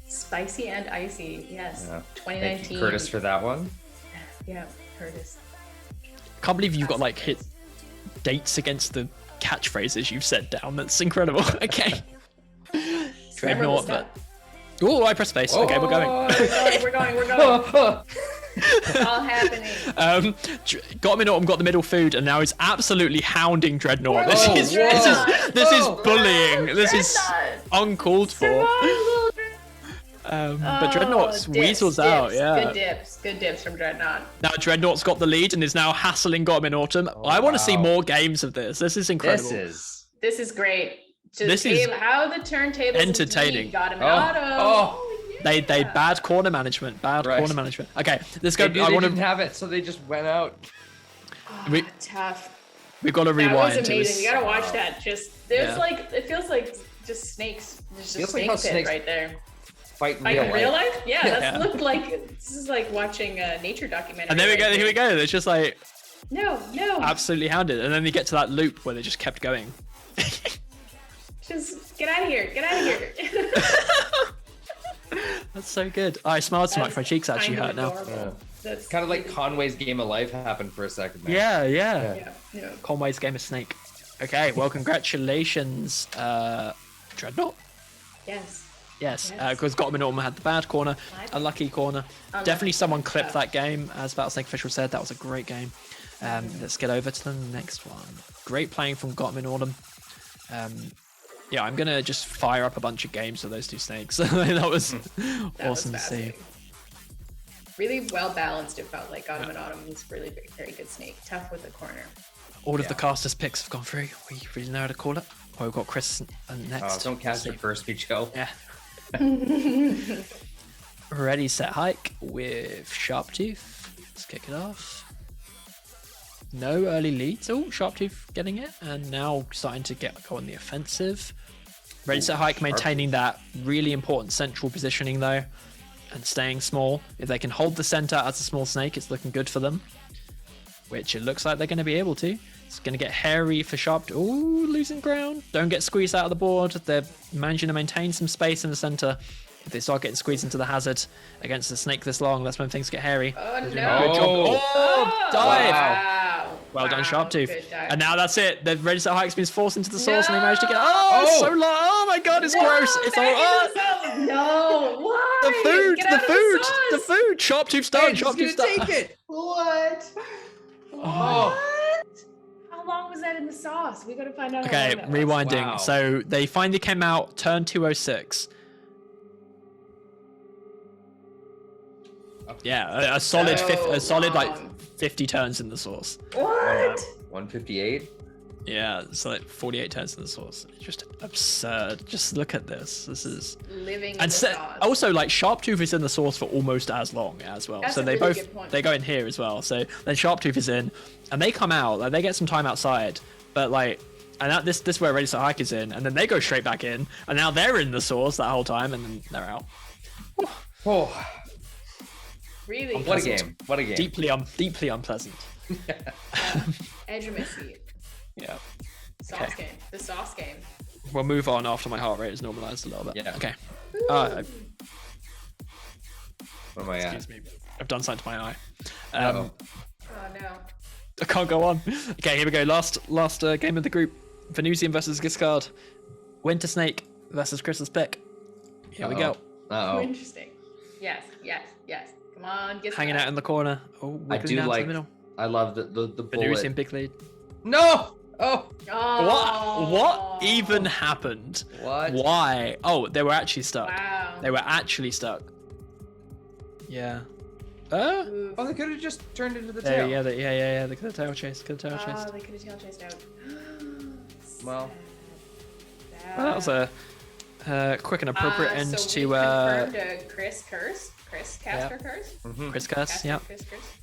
Spicy and icy. Yes. Yeah. 2019. Thank you, Curtis, for that one. Yeah, Curtis. Can't believe you've got like hit dates against the catchphrases you've said down. That's incredible. Okay. Dreadnought, but oh, I pressed space. Okay, we're going. We're going. It's all happening. Got Autumn got the middle food, and now he's absolutely hounding Dreadnought. This Oh, is whoa. this is bullying. This is Dreadnought. uncalled for. But Dreadnought's weasels out. Yeah. Good dips from Dreadnought. Now Dreadnought's got the lead and is now hassling Got Autumn. I want to see more games of this. This is incredible. This is great. This is how the turntables entertaining. Got him They bad corner management. Corner management. Okay, let's go. They didn't have it, so they just went out. Tough. We've got to That rewind. was to amazing. this. We gotta watch that. It feels like just snakes. There's a Feels like snake how pit snakes right there. Fight in Like real in life. real life? Yeah, Yeah. that's looked like this is like watching a nature documentary. And there we go. right Here we there. go. It's just like No. absolutely hounded, and then they get to that loop where they just kept going. Just get out of here. Get out of here. That's so good. I smiled so much, my cheeks actually hurt now. That's Kind of like Conway's Game of Life happened for a second there. Yeah. Yeah. Conway's Game of Snake. Okay, well, congratulations, Dreadnought. Yes. Because Got Autumn had the bad corner, a lucky corner. Definitely someone clipped that game, as Battlesnake Official said. That was a great game. Let's get over to the next one. Great playing from Got Autumn. Yeah, I'm gonna just fire up a bunch of games of those two snakes. That was awesome to see. Really well balanced. It felt like Autumn and Autumn was really very good snake. Tough with the corner. All of the casters' picks have gone through. We really know how to call it. Oh, we've got Chris next. Oh, don't cast it first, me, Joe. Yeah. Ready, set, hike with Sharptooth. Let's kick it off. No early leads. Oh, Sharptooth getting it, and now starting to go on the offensive. Ready, set, hike, maintaining that really important central positioning though, and staying small. If they can hold the center as a small snake, it's looking good for them. Which it looks like they're going to be able to. It's going to get hairy for Sharp. Ooh, losing ground. Don't get squeezed out of the board. They're managing to maintain some space in the center. If they start getting squeezed into the hazard against a snake this long, that's when things get hairy. Oh no! Good job. Oh, dive! Wow. Well done, Sharptooth. Good dive. And now that's it. They've ready set hike's been forced into the source, and they managed to get. Oh, it's so low. Oh my god, it's gross. It's all. Oh, No, why? the food, Get the out of food, sauce. the food. Sharptooth's done. Sharptooth's done. Take it. What? Oh. How long was that in the sauce? We gotta find out. Okay, how long that was. rewinding. Wow. So they finally came out, turn 206. Yeah, a solid, a solid like 50 turns in the sauce. What? 158. Yeah, so like 48 turns in the sauce. It's just absurd. Just look at this. This is Living in and the sauce. also like Sharptooth is in the sauce for almost as long as well. That's So a they really both good point. they go in here as well. So then Sharptooth is in, and they come out. Like they get some time outside, but like. And that, this is where Ready Set Hike is in, and then they go straight back in, and now they're in the sauce that whole time, and then they're out. Oh, Really? what a game! What a game! Deeply unpleasant. Edgermacy. Yeah. Sauce Okay. game. The sauce game. We'll move on after my heart rate is normalized a little bit. Yeah. Okay. What am I at? Excuse me. I've done something to my eye. Uh-oh. Oh no. I can't go on. Okay, here we go. Last game of the group. Venusian versus Giscard. Winter Snake versus Chris's pick. Here we go. Oh, Uh-oh. interesting. Yes. Come on, get Hanging out in the corner. Oh, I wiggling do down to like. the middle. I love the Venusian bullet. big lead. No! Oh! Oh. What even happened? What? Why? Oh, they were actually stuck. Wow. They were actually stuck. Yeah. Oof. Oh, they could have just turned into the There, tail. yeah. They could have tail chased. Oh, they could have tail chased out. Well. Sad. Well, that was a quick and appropriate end so to we confirmed Chris Caster Curse. Chris Curse. Caster Yeah. Chris Curse.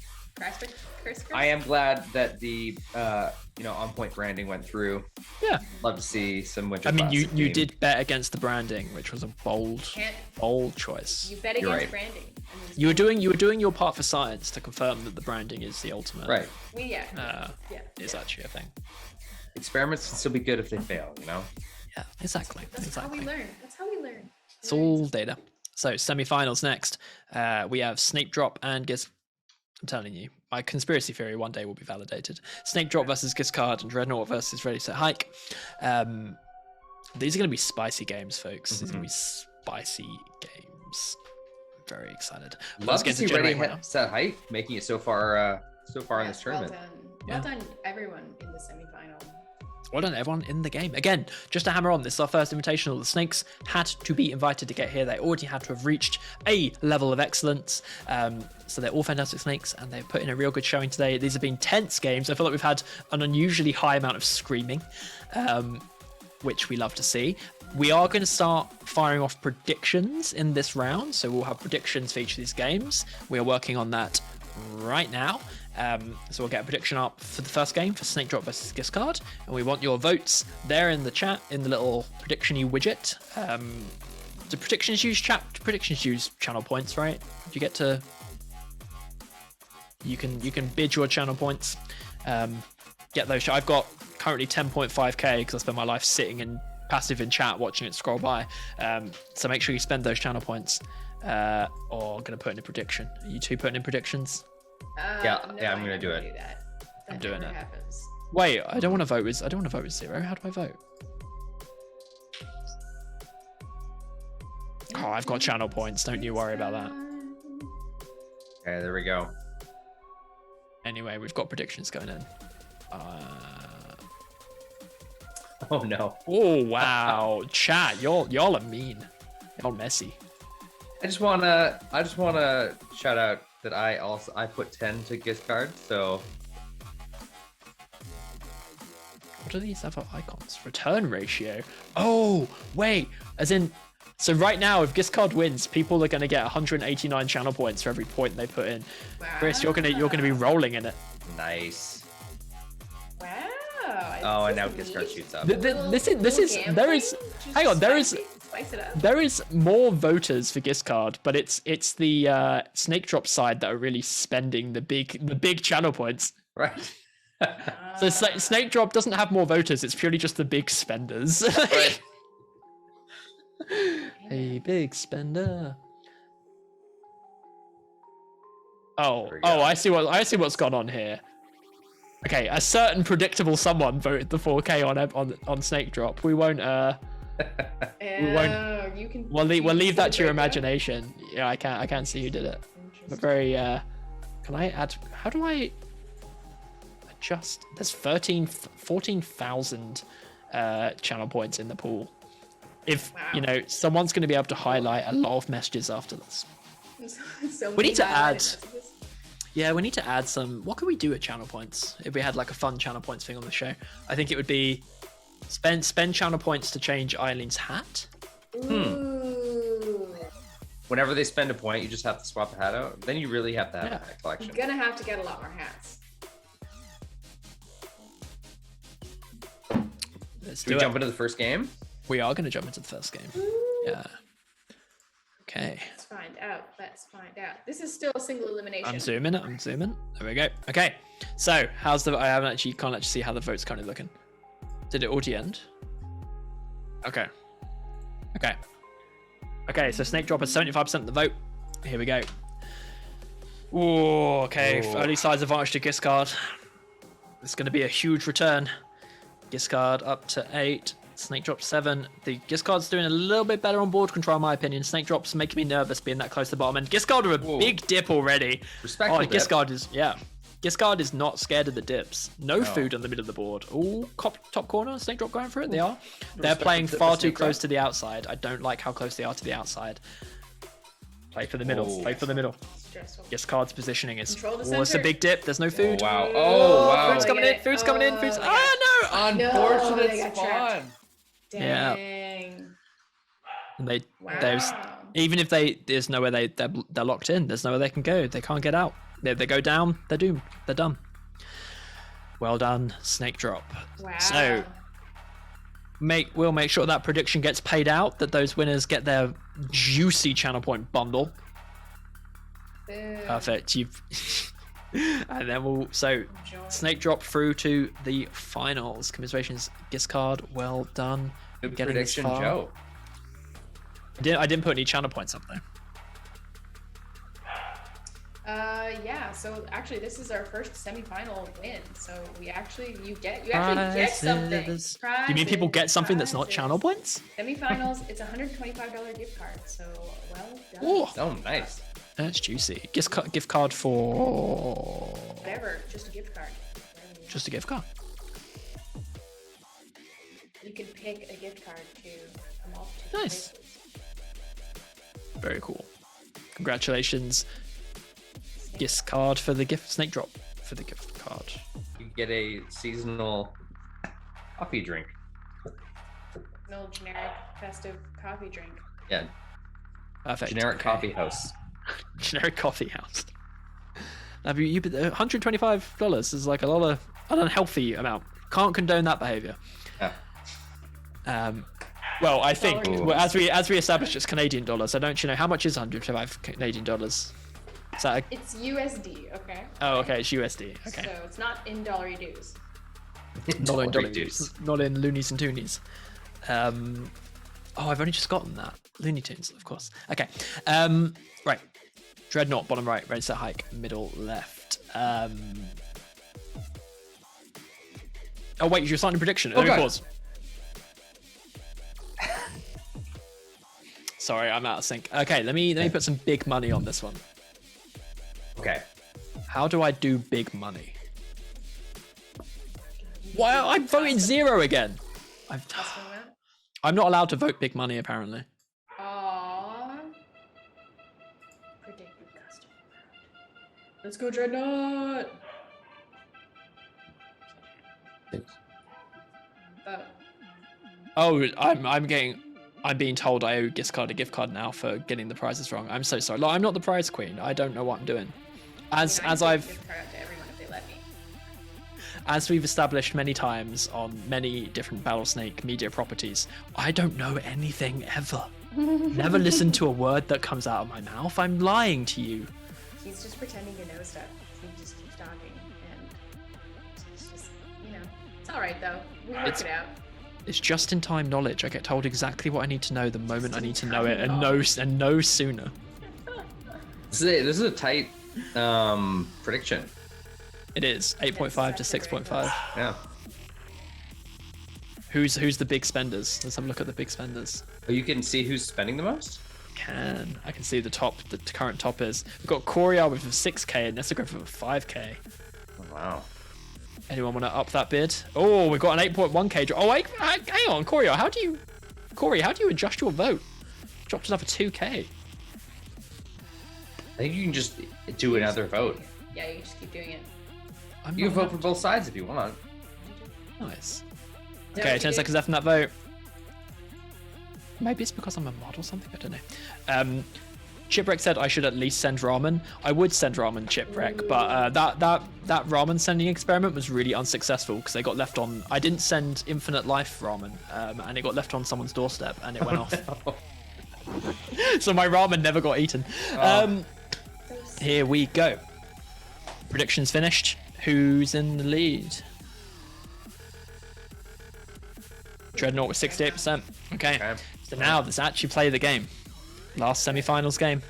Curse. I am glad that the on point branding went through. Yeah. Love to see some Winter I mean, you Classic did bet against the branding, which was a bold choice. You bet You're against right. branding. You were doing your part for science to confirm that the branding is the ultimate. Right. Is actually a thing. Experiments can still be good if they fail, you know? Yeah, exactly. That's how we learn. That's how we learn. It's all data. So semi-finals next. We have Snake Drop and I'm telling you, my conspiracy theory one day will be validated. Snake Drop versus Giscard and Dreadnought versus Ready Set Hike. These are going to be spicy games, folks. These are going to be spicy games. I'm very excited. Love to see Ready Set Hike making it so far in this tournament. Well done, everyone in the semi-final. Well done, everyone in the game. Again, just to hammer on, this is our first invitational. The Snakes had to be invited to get here. They already had to have reached a level of excellence. So they're all fantastic Snakes, and they've put in a real good showing today. These have been tense games. I feel like we've had an unusually high amount of screaming, which we love to see. We are going to start firing off predictions in this round. So we'll have predictions for each of these games. We are working on that right now. So we'll get a prediction up for the first game for Snake Drop versus Giscard, and we want your votes there in the chat in the little prediction-y widget. Do predictions use chat? Predictions use channel points, right? Do you get to? You can bid your channel points. Get those. I've got currently 10.5k because I spend my life sitting and passive in chat watching it scroll by. So make sure you spend those channel points. Or gonna put in a prediction. Are you two putting in predictions? I'm gonna do it. I'm doing it. Happens. Wait, I don't want to vote with 0. How do I vote? Oh, I've got channel points. Don't you worry about that. Okay, there we go. Anyway, we've got predictions going in. Oh no. Oh wow, chat, y'all are mean. Y'all messy. I just wanna shout out that I put 10 to Giscard, so What do these other icons? Return ratio. Oh wait, as in. So right now, if Giscard wins, people are going to get 189 channel points for every point they put in. Wow. Chris, you're gonna be rolling in it. nice. Wow. And now Giscard shoots up. Hang on, there is more voters for Giscard, but it's the Snake Drop side that are really spending the big channel points. Right. So Snake Drop doesn't have more voters, it's purely just the big spenders. Right. A big spender. Oh, There we go. I see what's gone on here. Okay, a certain predictable someone voted the 4K on Snake Drop. We won't You can. we'll leave that to your imagination. Yeah, I can't see who did it. But very can I add? How do I adjust? There's 14,000 channel points in the pool. If someone's going to be able to highlight a lot of messages after this. We need to add. Yeah, we need to add some. What could we do at channel points if we had like a fun channel points thing on the show? I think it would be spend channel points to change Eileen's hat. Ooh. Whenever they spend a point, you just have to swap the hat out. Then you really have to have a hat collection. You're gonna have to get a lot more hats. Do we jump into the first game? We are going to jump into the first game. Yeah. Okay. Let's find out. This is still a single elimination. I'm zooming. There we go. Okay. So, can't actually see how the vote's currently looking. Did it already end? Okay. So Snake Drop has 75% of the vote. Here we go. Ooh, okay. Ooh. Early size advantage to Giscard. It's going to be a huge return. Giscard up to 8. Snake Drop 7. The Giscard's doing a little bit better on board control, in my opinion. Snake Drop's making me nervous being that close to the bottom end. Giscard with a big dip already. Respectful dip. Giscard is not scared of the dips. No food on the middle of the board. Oh, top corner. Snake Drop going for it. They are. They're playing far too close to the outside. I don't like how close they are to the outside. Play for the middle. Play for the middle. Stressful. Giscard's positioning is. Control the Oh, it's a center. big dip. There's no food. Oh wow. Food's coming in. Food's coming in. Food's. Oh no! Unfortunate they got spawn. trapped. Yeah. Dang. And Wow. there's even if there's nowhere they're locked in. There's nowhere they can go. They can't get out. If they go down, they're doomed. They're done. Well done, Snake Drop. Wow. So we'll make sure that prediction gets paid out, that those winners get their juicy channel point bundle. Boom. Perfect. You've and then Snake Drop through to the finals. Commiserations gift card. Well done. Good Getting this prediction, far. Joe. I didn't put any channel points up though. Yeah, so actually this is our first semifinal win. So you actually get something. Prizes. You mean people get something that's not channel points? Semifinals, it's a $125 gift card. So well done. Ooh, Oh, nice. that's juicy. Gift card for Whatever, just a gift card. just a gift card. You can pick a gift card to a multitude. Nice. Places. Very cool. Congratulations. Gift card for the Snake Drop for the gift card. You get a seasonal coffee drink. An old generic festive coffee drink. Yeah, Perfect. generic Okay. coffee house. Generic coffee house. Now, $125 is like a lot of an unhealthy amount. Can't condone that behavior. Yeah. Well, I think Ooh. well, as we established, it's Canadian dollars. I don't know how much is 125 Canadian dollars. Is that It's USD, okay? oh, okay, it's USD. Okay, So it's not in dollary dues. not in Dollar dollars, dues. not in loonies and toonies. Oh, I've only just gotten that. Looney Tunes, of course. Okay. Right. Dreadnought, bottom right. Ready, set, hike, middle left. Oh, wait, you're starting a prediction. Let me God. pause. Sorry, I'm out of sync. Okay, let me put some big money on this one. Okay. How do I do big money? Why I'm voting 0 again. Custom amount? I'm not allowed to vote big money apparently. Aww. Predicted custom amount. Let's go, Dreadnought! Oh, I'm being told I owe a gift card now for getting the prizes wrong. I'm so sorry. Like, I'm not the prize queen. I don't know what I'm doing. As I give I've gift card out to everyone if they let me. as we've established many times on many different Battlesnake media properties, I don't know anything ever. Never listen to a word that comes out of my mouth. I'm lying to you. He's just pretending to know stuff. He just keeps talking, and it's just, it's all right though. We work it out. It's just in time knowledge. I get told exactly what I need to know the moment I need to know it, and no sooner. This is a tight prediction. It is 8.5 to 6.5. Yeah. Who's the big spenders? Let's have a look at the big spenders. Oh, you can see who's spending the most? I can see the current top is. We've got Coria with a 6k and Nessa go for a 5k. Oh, wow. Anyone want to up that bid? Oh, we've got an 8.1k drop. Oh, wait, hang on, Coria, how do you adjust your vote? Dropped another 2k. I think you can just do another vote. Yeah, you just keep doing it. You can vote for both sides if you want. Nice. Is that Okay, what you 10 do? seconds left in that vote. Maybe it's because I'm a mod or something. I don't know. Chipwreck said I should at least send ramen. I would send ramen, Chipwreck, but that ramen sending experiment was really unsuccessful because they got left on. I didn't send infinite life ramen, and it got left on someone's doorstep and it went off. So my ramen never got eaten. Here we go. Predictions finished. Who's in the lead? Dreadnought with 68%. Okay. So now let's actually play the game. Last semi-finals game.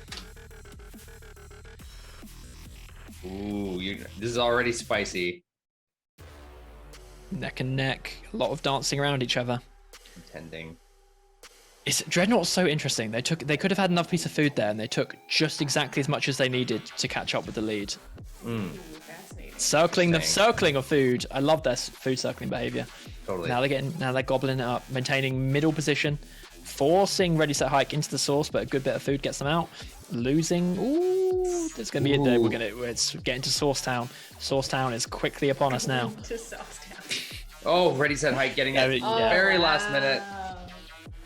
Ooh, this is already spicy. Neck and neck. A lot of dancing around each other. Contending. Dreadnought's so interesting. They could have had enough piece of food there, and they took just exactly as much as they needed to catch up with the lead. Ooh, fascinating. Circling of food. I love their food circling behavior. Totally. Now they're gobbling it up, maintaining middle position, forcing ready set hike into the source, but a good bit of food gets them out. Losing. Ooh, there's gonna be it's getting to Source Town. Source Town is quickly upon us now. To Saucetown. Oh, ready, set, hike, getting it very last minute.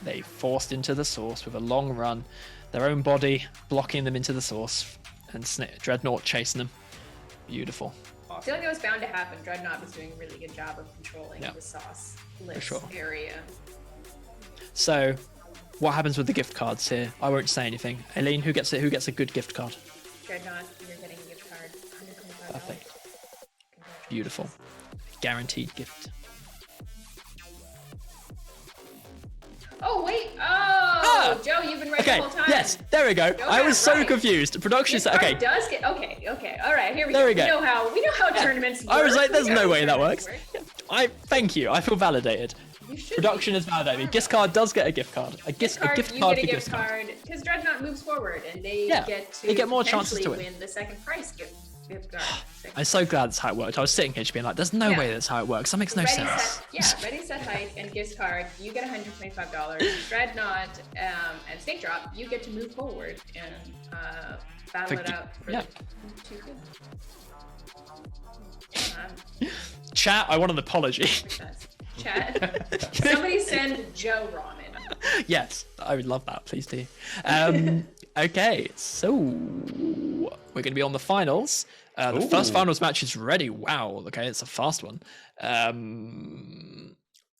They forced into the source with a long run, their own body blocking them into the source, and Dreadnought chasing them. Beautiful. I feel like it was bound to happen. Dreadnought was doing a really good job of controlling Yeah. the sauce list sure. area. So, what happens with the gift cards here? I won't say anything. Aileen, who gets it? Who gets a good gift card? Dreadnought, you're getting a gift card. $125. Perfect. Beautiful. Guaranteed gift. Oh wait! Oh, Joe, you've been right Okay. the whole time. Yes. There we go. Joe I got was it so right. confused. Production Gift said, card okay. does get okay. All right, here we There go. we go. We know how tournaments work. I was like, We there's know no how way that tournaments works. work. I thank you. I feel validated. You should Production be. is validated me. Gift card does get a gift card. A gift You card get for a gift gift card. card because Dreadnought moves forward and they Yeah, get to they get more chances to potentially win the second prize gift card. I'm so glad that's how it worked. I was sitting here just being like, there's no Yeah. way that's how it works. That makes no ready, sense. ready, set, hike, and gift card. You get $125. Dreadnought and Snake Drop, you get to move forward and battle it out for yeah. the two good. Chat, I want an apology. Chat. Somebody send Joe ramen. Yes, I would love that. Please do. Okay, so we're going to be on the finals. The first finals match is ready. Wow. Okay, it's a fast one.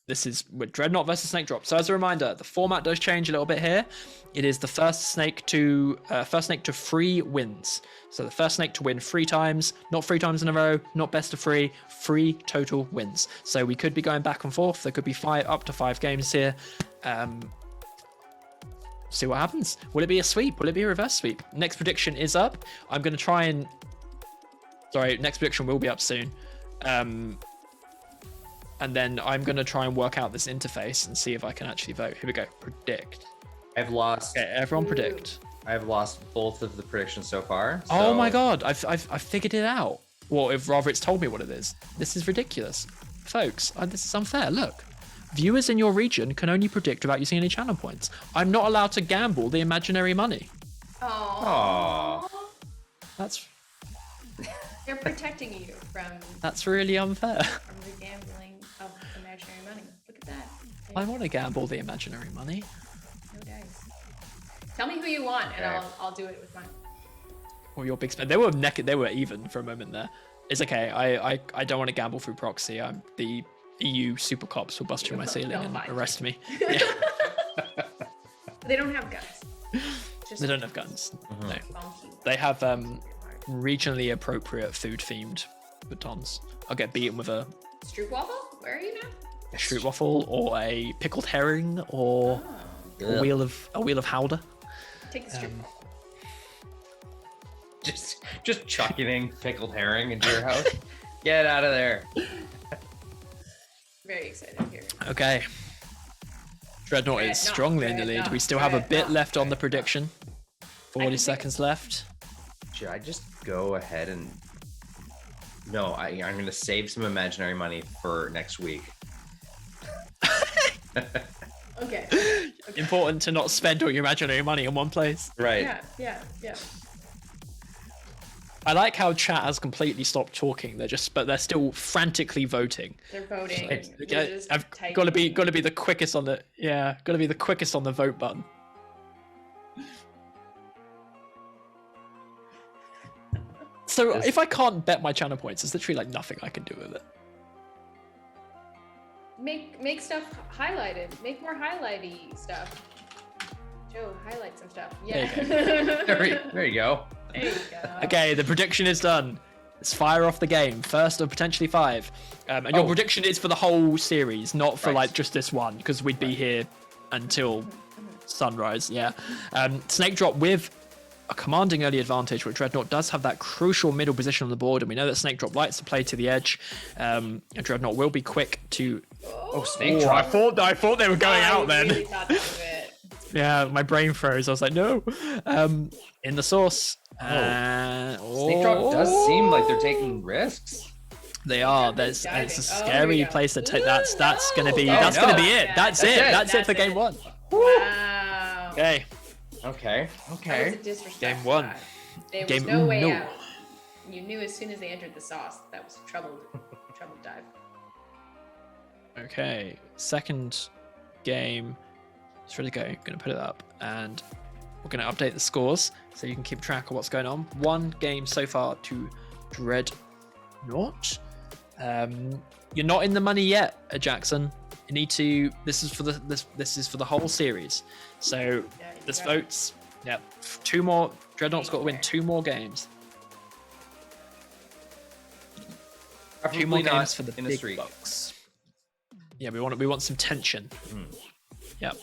This is with Dreadnought versus Snake Drop. So as a reminder, the format does change a little bit here. It is the first snake to 3 wins. So the first snake to win 3 times, not 3 times in a row, not best of 3, 3 total wins. So we could be going back and forth. There could be up to 5 games here. See what happens. Will it be a sweep? Will it be a reverse sweep? Next prediction is up. I'm going to try and... Sorry, next prediction will be up soon. And then I'm going to try and work out this interface and see if I can actually vote. Here we go. Predict. I've lost. Okay, everyone predict. I've lost both of the predictions so far. Oh so- my god, I've figured it out. Well, if rather it's told me what it is. This is ridiculous. Folks, this is unfair. Look. Viewers in your region can only predict without using any channel points. I'm not allowed to gamble the imaginary money. Oh. That's They're protecting you that's really unfair. from the gambling of imaginary money. Look at that. I want to gamble the imaginary money. No dice. Tell me who you want, and Okay. I'll do it with mine. Or your big spend. They were they were even for a moment there. It's okay. I don't want to gamble through proxy. I'm the EU super cops will bust through my ceiling They'll and find you. arrest me. Yeah. They don't have guns. Just They don't have guns. No. bonk you. They have regionally appropriate food themed batons. I'll get beaten with a Stroopwafel? Where are you now? stroopwafel or a pickled herring or a wheel of howder. Take the stroopwafel. Just chucking pickled herring into your house. Get out of there. Very excited here. Okay. Dreadnought is strongly in the lead. We still have a bit left on the prediction. 40 seconds left. Should I just go ahead and... No, I'm going to save some imaginary money for next week. Okay. Important to not spend all your imaginary money in one place. Right. Yeah. I like how chat has completely stopped talking. But they're still frantically voting. They're voting. I've They're just got to be typing. the quickest on the vote button. So if I can't bet my channel points, there's literally like nothing I can do with it. Make stuff highlighted. Make more highlighty stuff. Joe, highlight some stuff. Yeah. There you go. There you go. Okay, the prediction is done. Let's fire off the game. First of potentially 5. And your prediction is for the whole series, not for Right. like just this one, because we'd be here until sunrise. Yeah. Snake Drop with a commanding early advantage, where Dreadnought does have that crucial middle position on the board, and we know that Snake Drop likes to play to the edge. And Dreadnought will be quick to... Oh, Snake Drop. I thought they were going out then. Really thought that was it. Yeah, my brain froze. I was like, no. In the source. Snake Drop does seem like they're taking risks. They are. Definitely It's a diving. Oh, scary here we go. place to take. Ooh, That's gonna be. no. That's Oh, gonna no. be it. That's it. That's That's it for game 1. Wow. Okay. Okay. That was a disrespect. Game 1. There was Game no way uno. out. You knew as soon as they entered the sauce that was troubled dive. Okay. Second game. It's really going. Gonna put it up, and we're gonna update the scores so you can keep track of what's going on. 1 game so far to Dreadnought. You're not in the money yet, Jackson. You need to. This is for the whole series. So this votes. Yeah, 2 more. Dreadnought's got to win 2 more games. 2 more games for the big bucks. Yeah, we want some tension. Yep.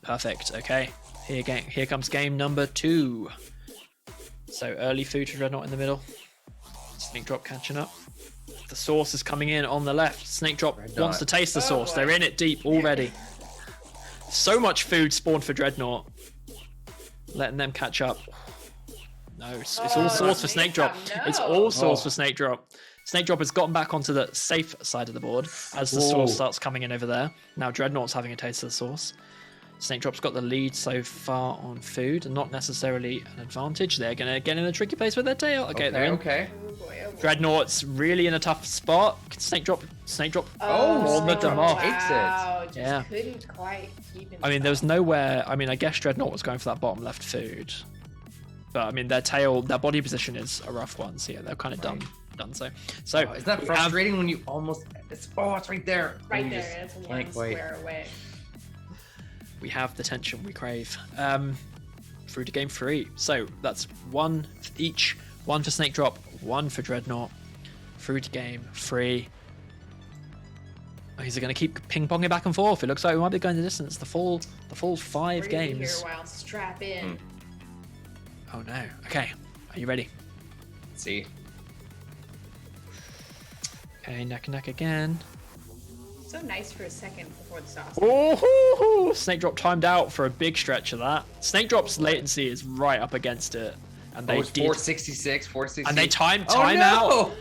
Perfect. Okay. Here comes game number 2. So early food to Dreadnought in the middle. Snake Drop catching up. The sauce is coming in on the left. Snake Drop wants to taste the sauce. They're in it deep already. So much food spawned for Dreadnought. Letting them catch up. No, it's all sauce for Snake Drop. It's all sauce for Snake Drop. Snake Drop has gotten back onto the safe side of the board as the sauce starts coming in over there. Now Dreadnought's having a taste of the sauce. Snake Drop's got the lead so far on food, and not necessarily an advantage. They're going to get in a tricky place with their tail. Okay, they're in. Okay. Dreadnought's really in a tough spot. Snake Drop. Snake Drop Takes it. Yeah. Couldn't quite keep it. I mean, there was nowhere. I mean, I guess Dreadnought was going for that bottom left food. But I mean, their body position is a rough one. So yeah, they're kind of done. So is that frustrating when you almost? It's right there. Right there. It's 1 square away. We have the tension we crave. Through to game 3. So that's 1 each. 1 for Snake Drop, 1 for Dreadnought. Through to game 3. He's going to keep ping-ponging back and forth. It looks like we might be going the distance. The full 5 games. Here while strap in. Oh no. Okay. Are you ready? Let's see. Okay, neck and neck again. So nice for a second before the sauce. Oh, Snake Drop timed out for a big stretch of that. Snake Drop's latency is right up against it, and they it's 466, 466, and they time out.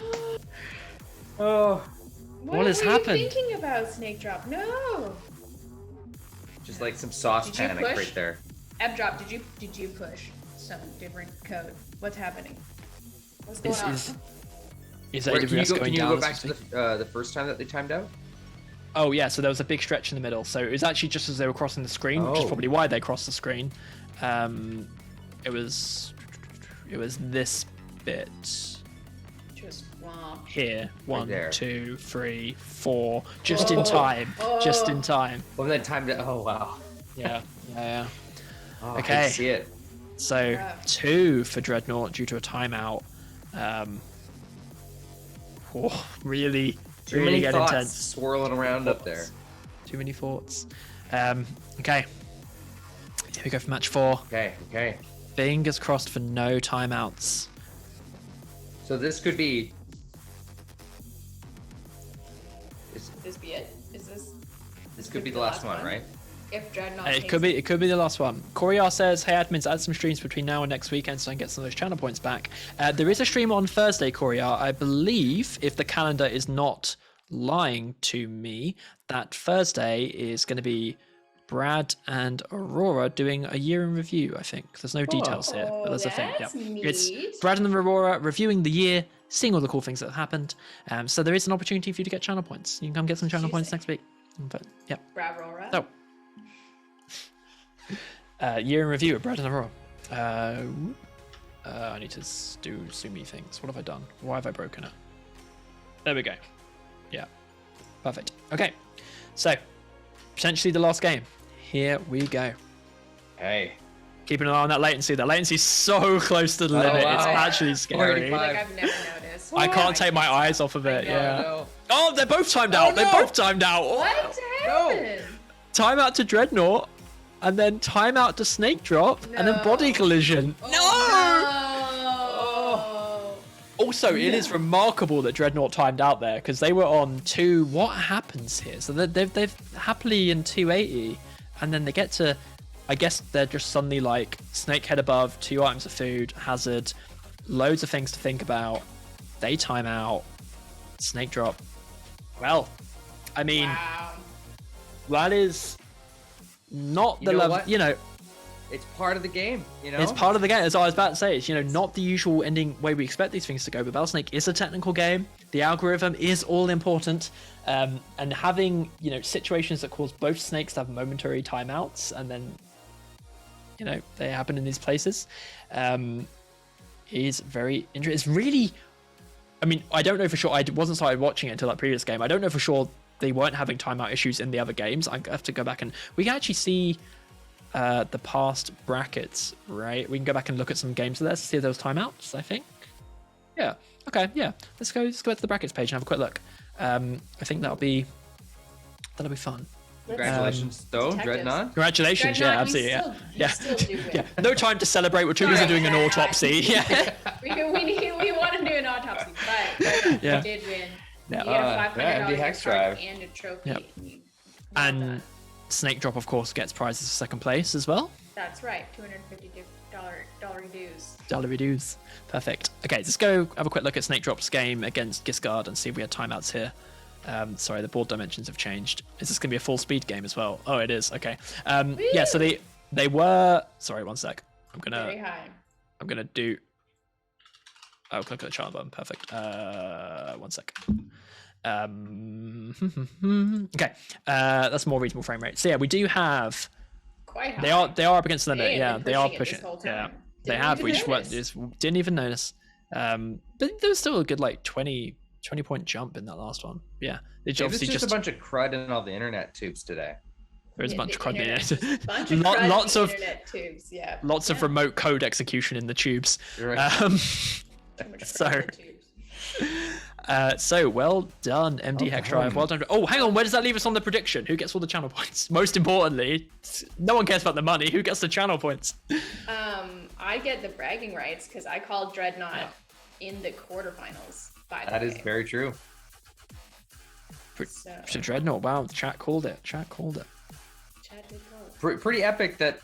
Oh, what has happened? What are you thinking about, Snake Drop? No. Just like some sauce panic right there. Ab Drop, did you push some different code? What's happening? What's going on? Is AWS going down? Can you go back to the first time that they timed out? Oh yeah, so there was a big stretch in the middle. So it was actually just as they were crossing the screen, which is probably why they crossed the screen. It was this bit. Just here. 1, right 2, 3, 4. Just in time. Just in time. Well, then timed it. Oh wow. Yeah. Oh, okay. I can see it. So 2 for Dreadnought due to a timeout. Really get intense. Swirling around up there. Too many thoughts. Okay. Here we go for match 4. Okay. Fingers crossed for no timeouts. So this could be. Could this be it? This could be the last one, right? If Dreadnought It could be the last one. Coriar says, "Hey admins, add some streams between now and next weekend so I can get some of those channel points back." There is a stream on Thursday, Coriar. I believe, if the calendar is not lying to me, that Thursday is going to be Brad and Aurora doing a year in review. I think there's no details here, but there's a thing. Yeah, it's Brad and Aurora reviewing the year, seeing all the cool things that have happened. So there is an opportunity for you to get channel points. You can come get some channel points next week. But yeah. Brad Aurora. So. Year in review of Brad and Aurora. I need to do Sumi things. What have I done? Why have I broken it? There we go. Yeah. Perfect. Okay. So, potentially the last game. Here we go. Hey. Keeping an eye on that latency. That latency is so close to the limit. Wow. It's actually scary. Like I've never noticed. I can't take my eyes off of it. No. Oh, they're both timed out. They're both timed out. What happened? Timeout to Dreadnought. And then timeout to Snake Drop, and then body collision. Also, it is remarkable that Dreadnought timed out there because they were on 2. What happens here? So they've happily in 280, and then they get to, I guess they're just suddenly like Snake head above, 2 items of food, hazard, loads of things to think about. They time out, Snake Drop. Well, I mean, that is. Not the level, it's part of the game, It's part of the game, as I was about to say. It's, not the usual ending way we expect these things to go, but Battlesnake is a technical game. The algorithm is all important. And having, situations that cause both snakes to have momentary timeouts, and then, they happen in these places, is very interesting. It's really, I mean, I don't know for sure. I wasn't started watching it until that previous game. I don't know for sure they weren't having timeout issues in the other games. I have to go back and we can actually see the past brackets, right? We can go back and look at some games of this to see if there was timeouts, I think. Yeah. Okay. Yeah. Let's go to the brackets page and have a quick look. I think that'll be fun. Congratulations, though, Detectives. Dreadnought. Congratulations. Yeah, absolutely. You still do it. Yeah. No time to celebrate. We're too busy doing an autopsy. Yeah. we want to do an autopsy, but Yeah. you did win. Yeah. You get a $500 MD gift Hex card Drive. and a trophy. Yep. Well And done. Snake Drop, of course, gets prizes for second place as well. That's right, $250 dues. Dollar dues. Perfect. Okay, let's go have a quick look at Snake Drop's game against Giscard and see if we had timeouts here. Sorry, the board dimensions have changed. Is this going to be a full speed game as well? Oh, it is. Okay. Yeah, so they were. Sorry, one sec. Very high. I'm gonna do. Oh, click on the chart button. Perfect. One sec. Okay. That's a more reasonable frame rate. So yeah, we do have. Quite high. They are up against the limit. They have Yeah, been they are pushing it pushing. this whole Yeah, time. they Didn't have. even We just notice. didn't even notice. But there was still a good like 20 point jump in that last one. Yeah, they Maybe it's obviously just a bunch of crud in all the internet tubes today. there is a bunch of crud in internet. it. Bunch of crud in Lots the of internet tubes. Yeah. lots of Yeah. remote code execution in the tubes. You're right. Too much crud so- in the tubes. So well done, MD Hex Drive. Well done. Oh, hang on. Where does that leave us on the prediction? Who gets all the channel points? Most importantly, no one cares about the money. Who gets the channel points? I get the bragging rights because I called Dreadnought in the quarterfinals. By the That way. is very true. So Dreadnought. Wow, the chat called it. Chat called it. Chad did call it. Pretty epic that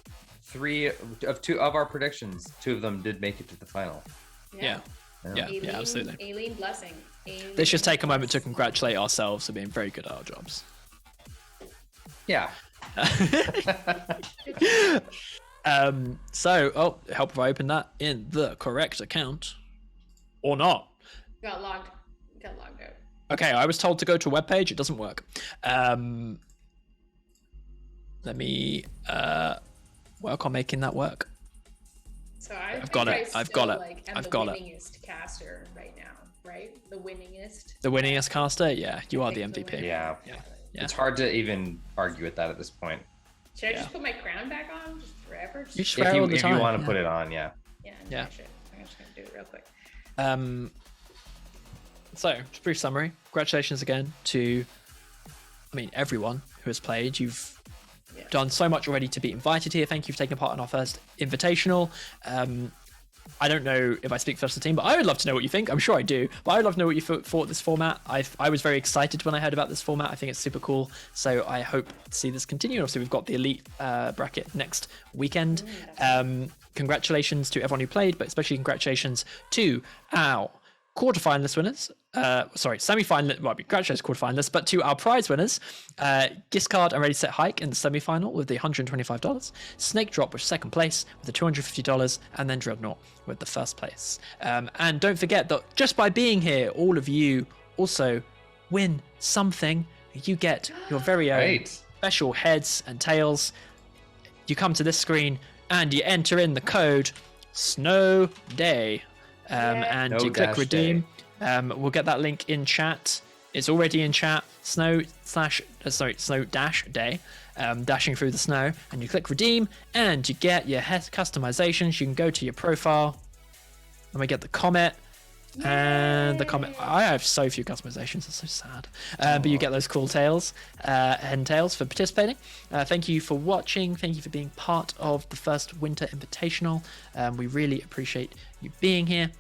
2 of our predictions, 2 of them did make it to the final. Yeah. Yeah, Aileen, absolutely. Aileen blessing. Aileen Let's just take a moment to bless. congratulate ourselves for being very good at our jobs. Yeah. Help if I open that in the correct account or not. Got logged out. Okay, I was told to go to a webpage. It doesn't work. Let me work on making that work. So I've got it. I've got it. Like, I'm I've the got it. winningest caster right now, right? The winningest. The winningest caster? Yeah, you are the Pick the MVP. winner. Yeah. Yeah. It's hard to even argue with that at this point. Should I Yeah. just put my crown back on just forever? You just If wear it you, all the if time. you want to yeah. put it on, yeah. Yeah. Yeah. I should. I'm just gonna do it real quick. So, just a brief summary. Congratulations again to, everyone who has played. You've Yeah. done so much already to be invited here. Thank you for taking part in our first invitational. I don't know if I speak for the team, but I would love to know what you think. I'm sure I do, but I would love to know what you thought of this format. I was very excited when I heard about this format. I think it's super cool. So I hope to see this continue. Obviously, we've got the elite bracket next weekend. Congratulations to everyone who played, but especially congratulations to our quarterfinalist winners. Semi-finalist. Well, congratulations, quarterfinalists, but to our prize winners, Giscard and Ready Set Hike in the semi-final with the $125, Snake Drop with second place with the $250, and then Dreadnought with the first place. And don't forget that just by being here, all of you also win something. You get your very own Right. special heads and tails. You come to this screen and you enter in the code Snow Day. And No you click dash redeem. We'll get that link in chat. It's already in chat. Snow dash day. Dashing through the snow, and you click redeem, and you get your customizations. You can go to your profile, and we get the comet. And the comment, I have so few customizations, it's so sad. But you get those cool tails, hen tails for participating. Thank you for watching. Thank you for being part of the first Winter Invitational. We really appreciate you being here.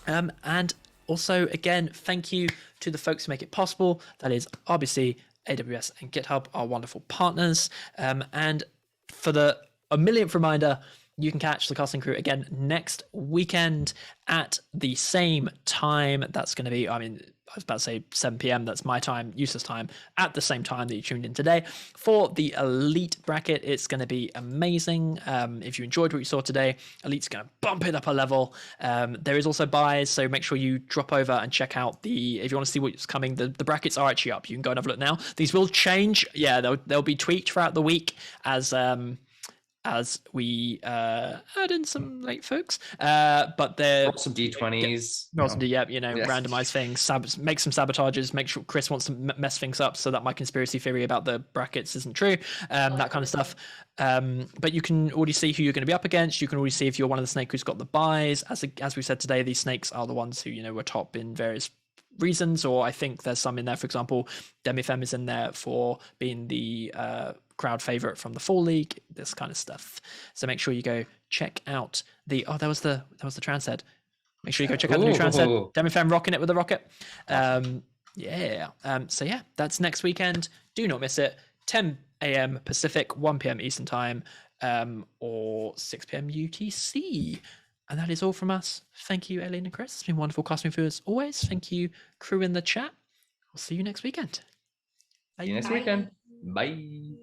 And also, again, thank you to the folks who make it possible. That is RBC, AWS, and GitHub, our wonderful partners. And for a millionth reminder, you can catch the casting crew again next weekend at the same time. That's going to be, I was about to say 7 p.m. That's my time, useless time, at the same time that you tuned in today. For the Elite bracket, it's going to be amazing. If you enjoyed what you saw today, Elite's going to bump it up a level. There is also buys, so make sure you drop over and check out if you want to see what's coming, the brackets are actually up. You can go and have a look now. These will change. Yeah, they'll be tweaked throughout the week as as we add in some late folks. But they're Roll some d20s. yeah, Yeah. randomize things, make some sabotages, make sure Chris wants to mess things up so that my conspiracy theory about the brackets isn't true, that kind of stuff. But you can already see who you're going to be up against. You can already see if you're one of the snake who's got the buys. As we said today, these snakes are the ones who, were top in various reasons, or I think there's some in there. For example, Demifem is in there for being the crowd favorite from the Fall League, this kind of stuff. So make sure you go check out the that was the trans head. Make sure you go check out the new trans head. Demifem rocking it with the rocket. So yeah, that's next weekend. Do not miss it. 10 a.m. Pacific, 1 p.m. Eastern time, or 6 p.m. UTC. And that is all from us. Thank you, Aileen and Chris. It's been wonderful casting through as always. Thank you, crew in the chat. We'll see you next weekend. See you next weekend. Bye.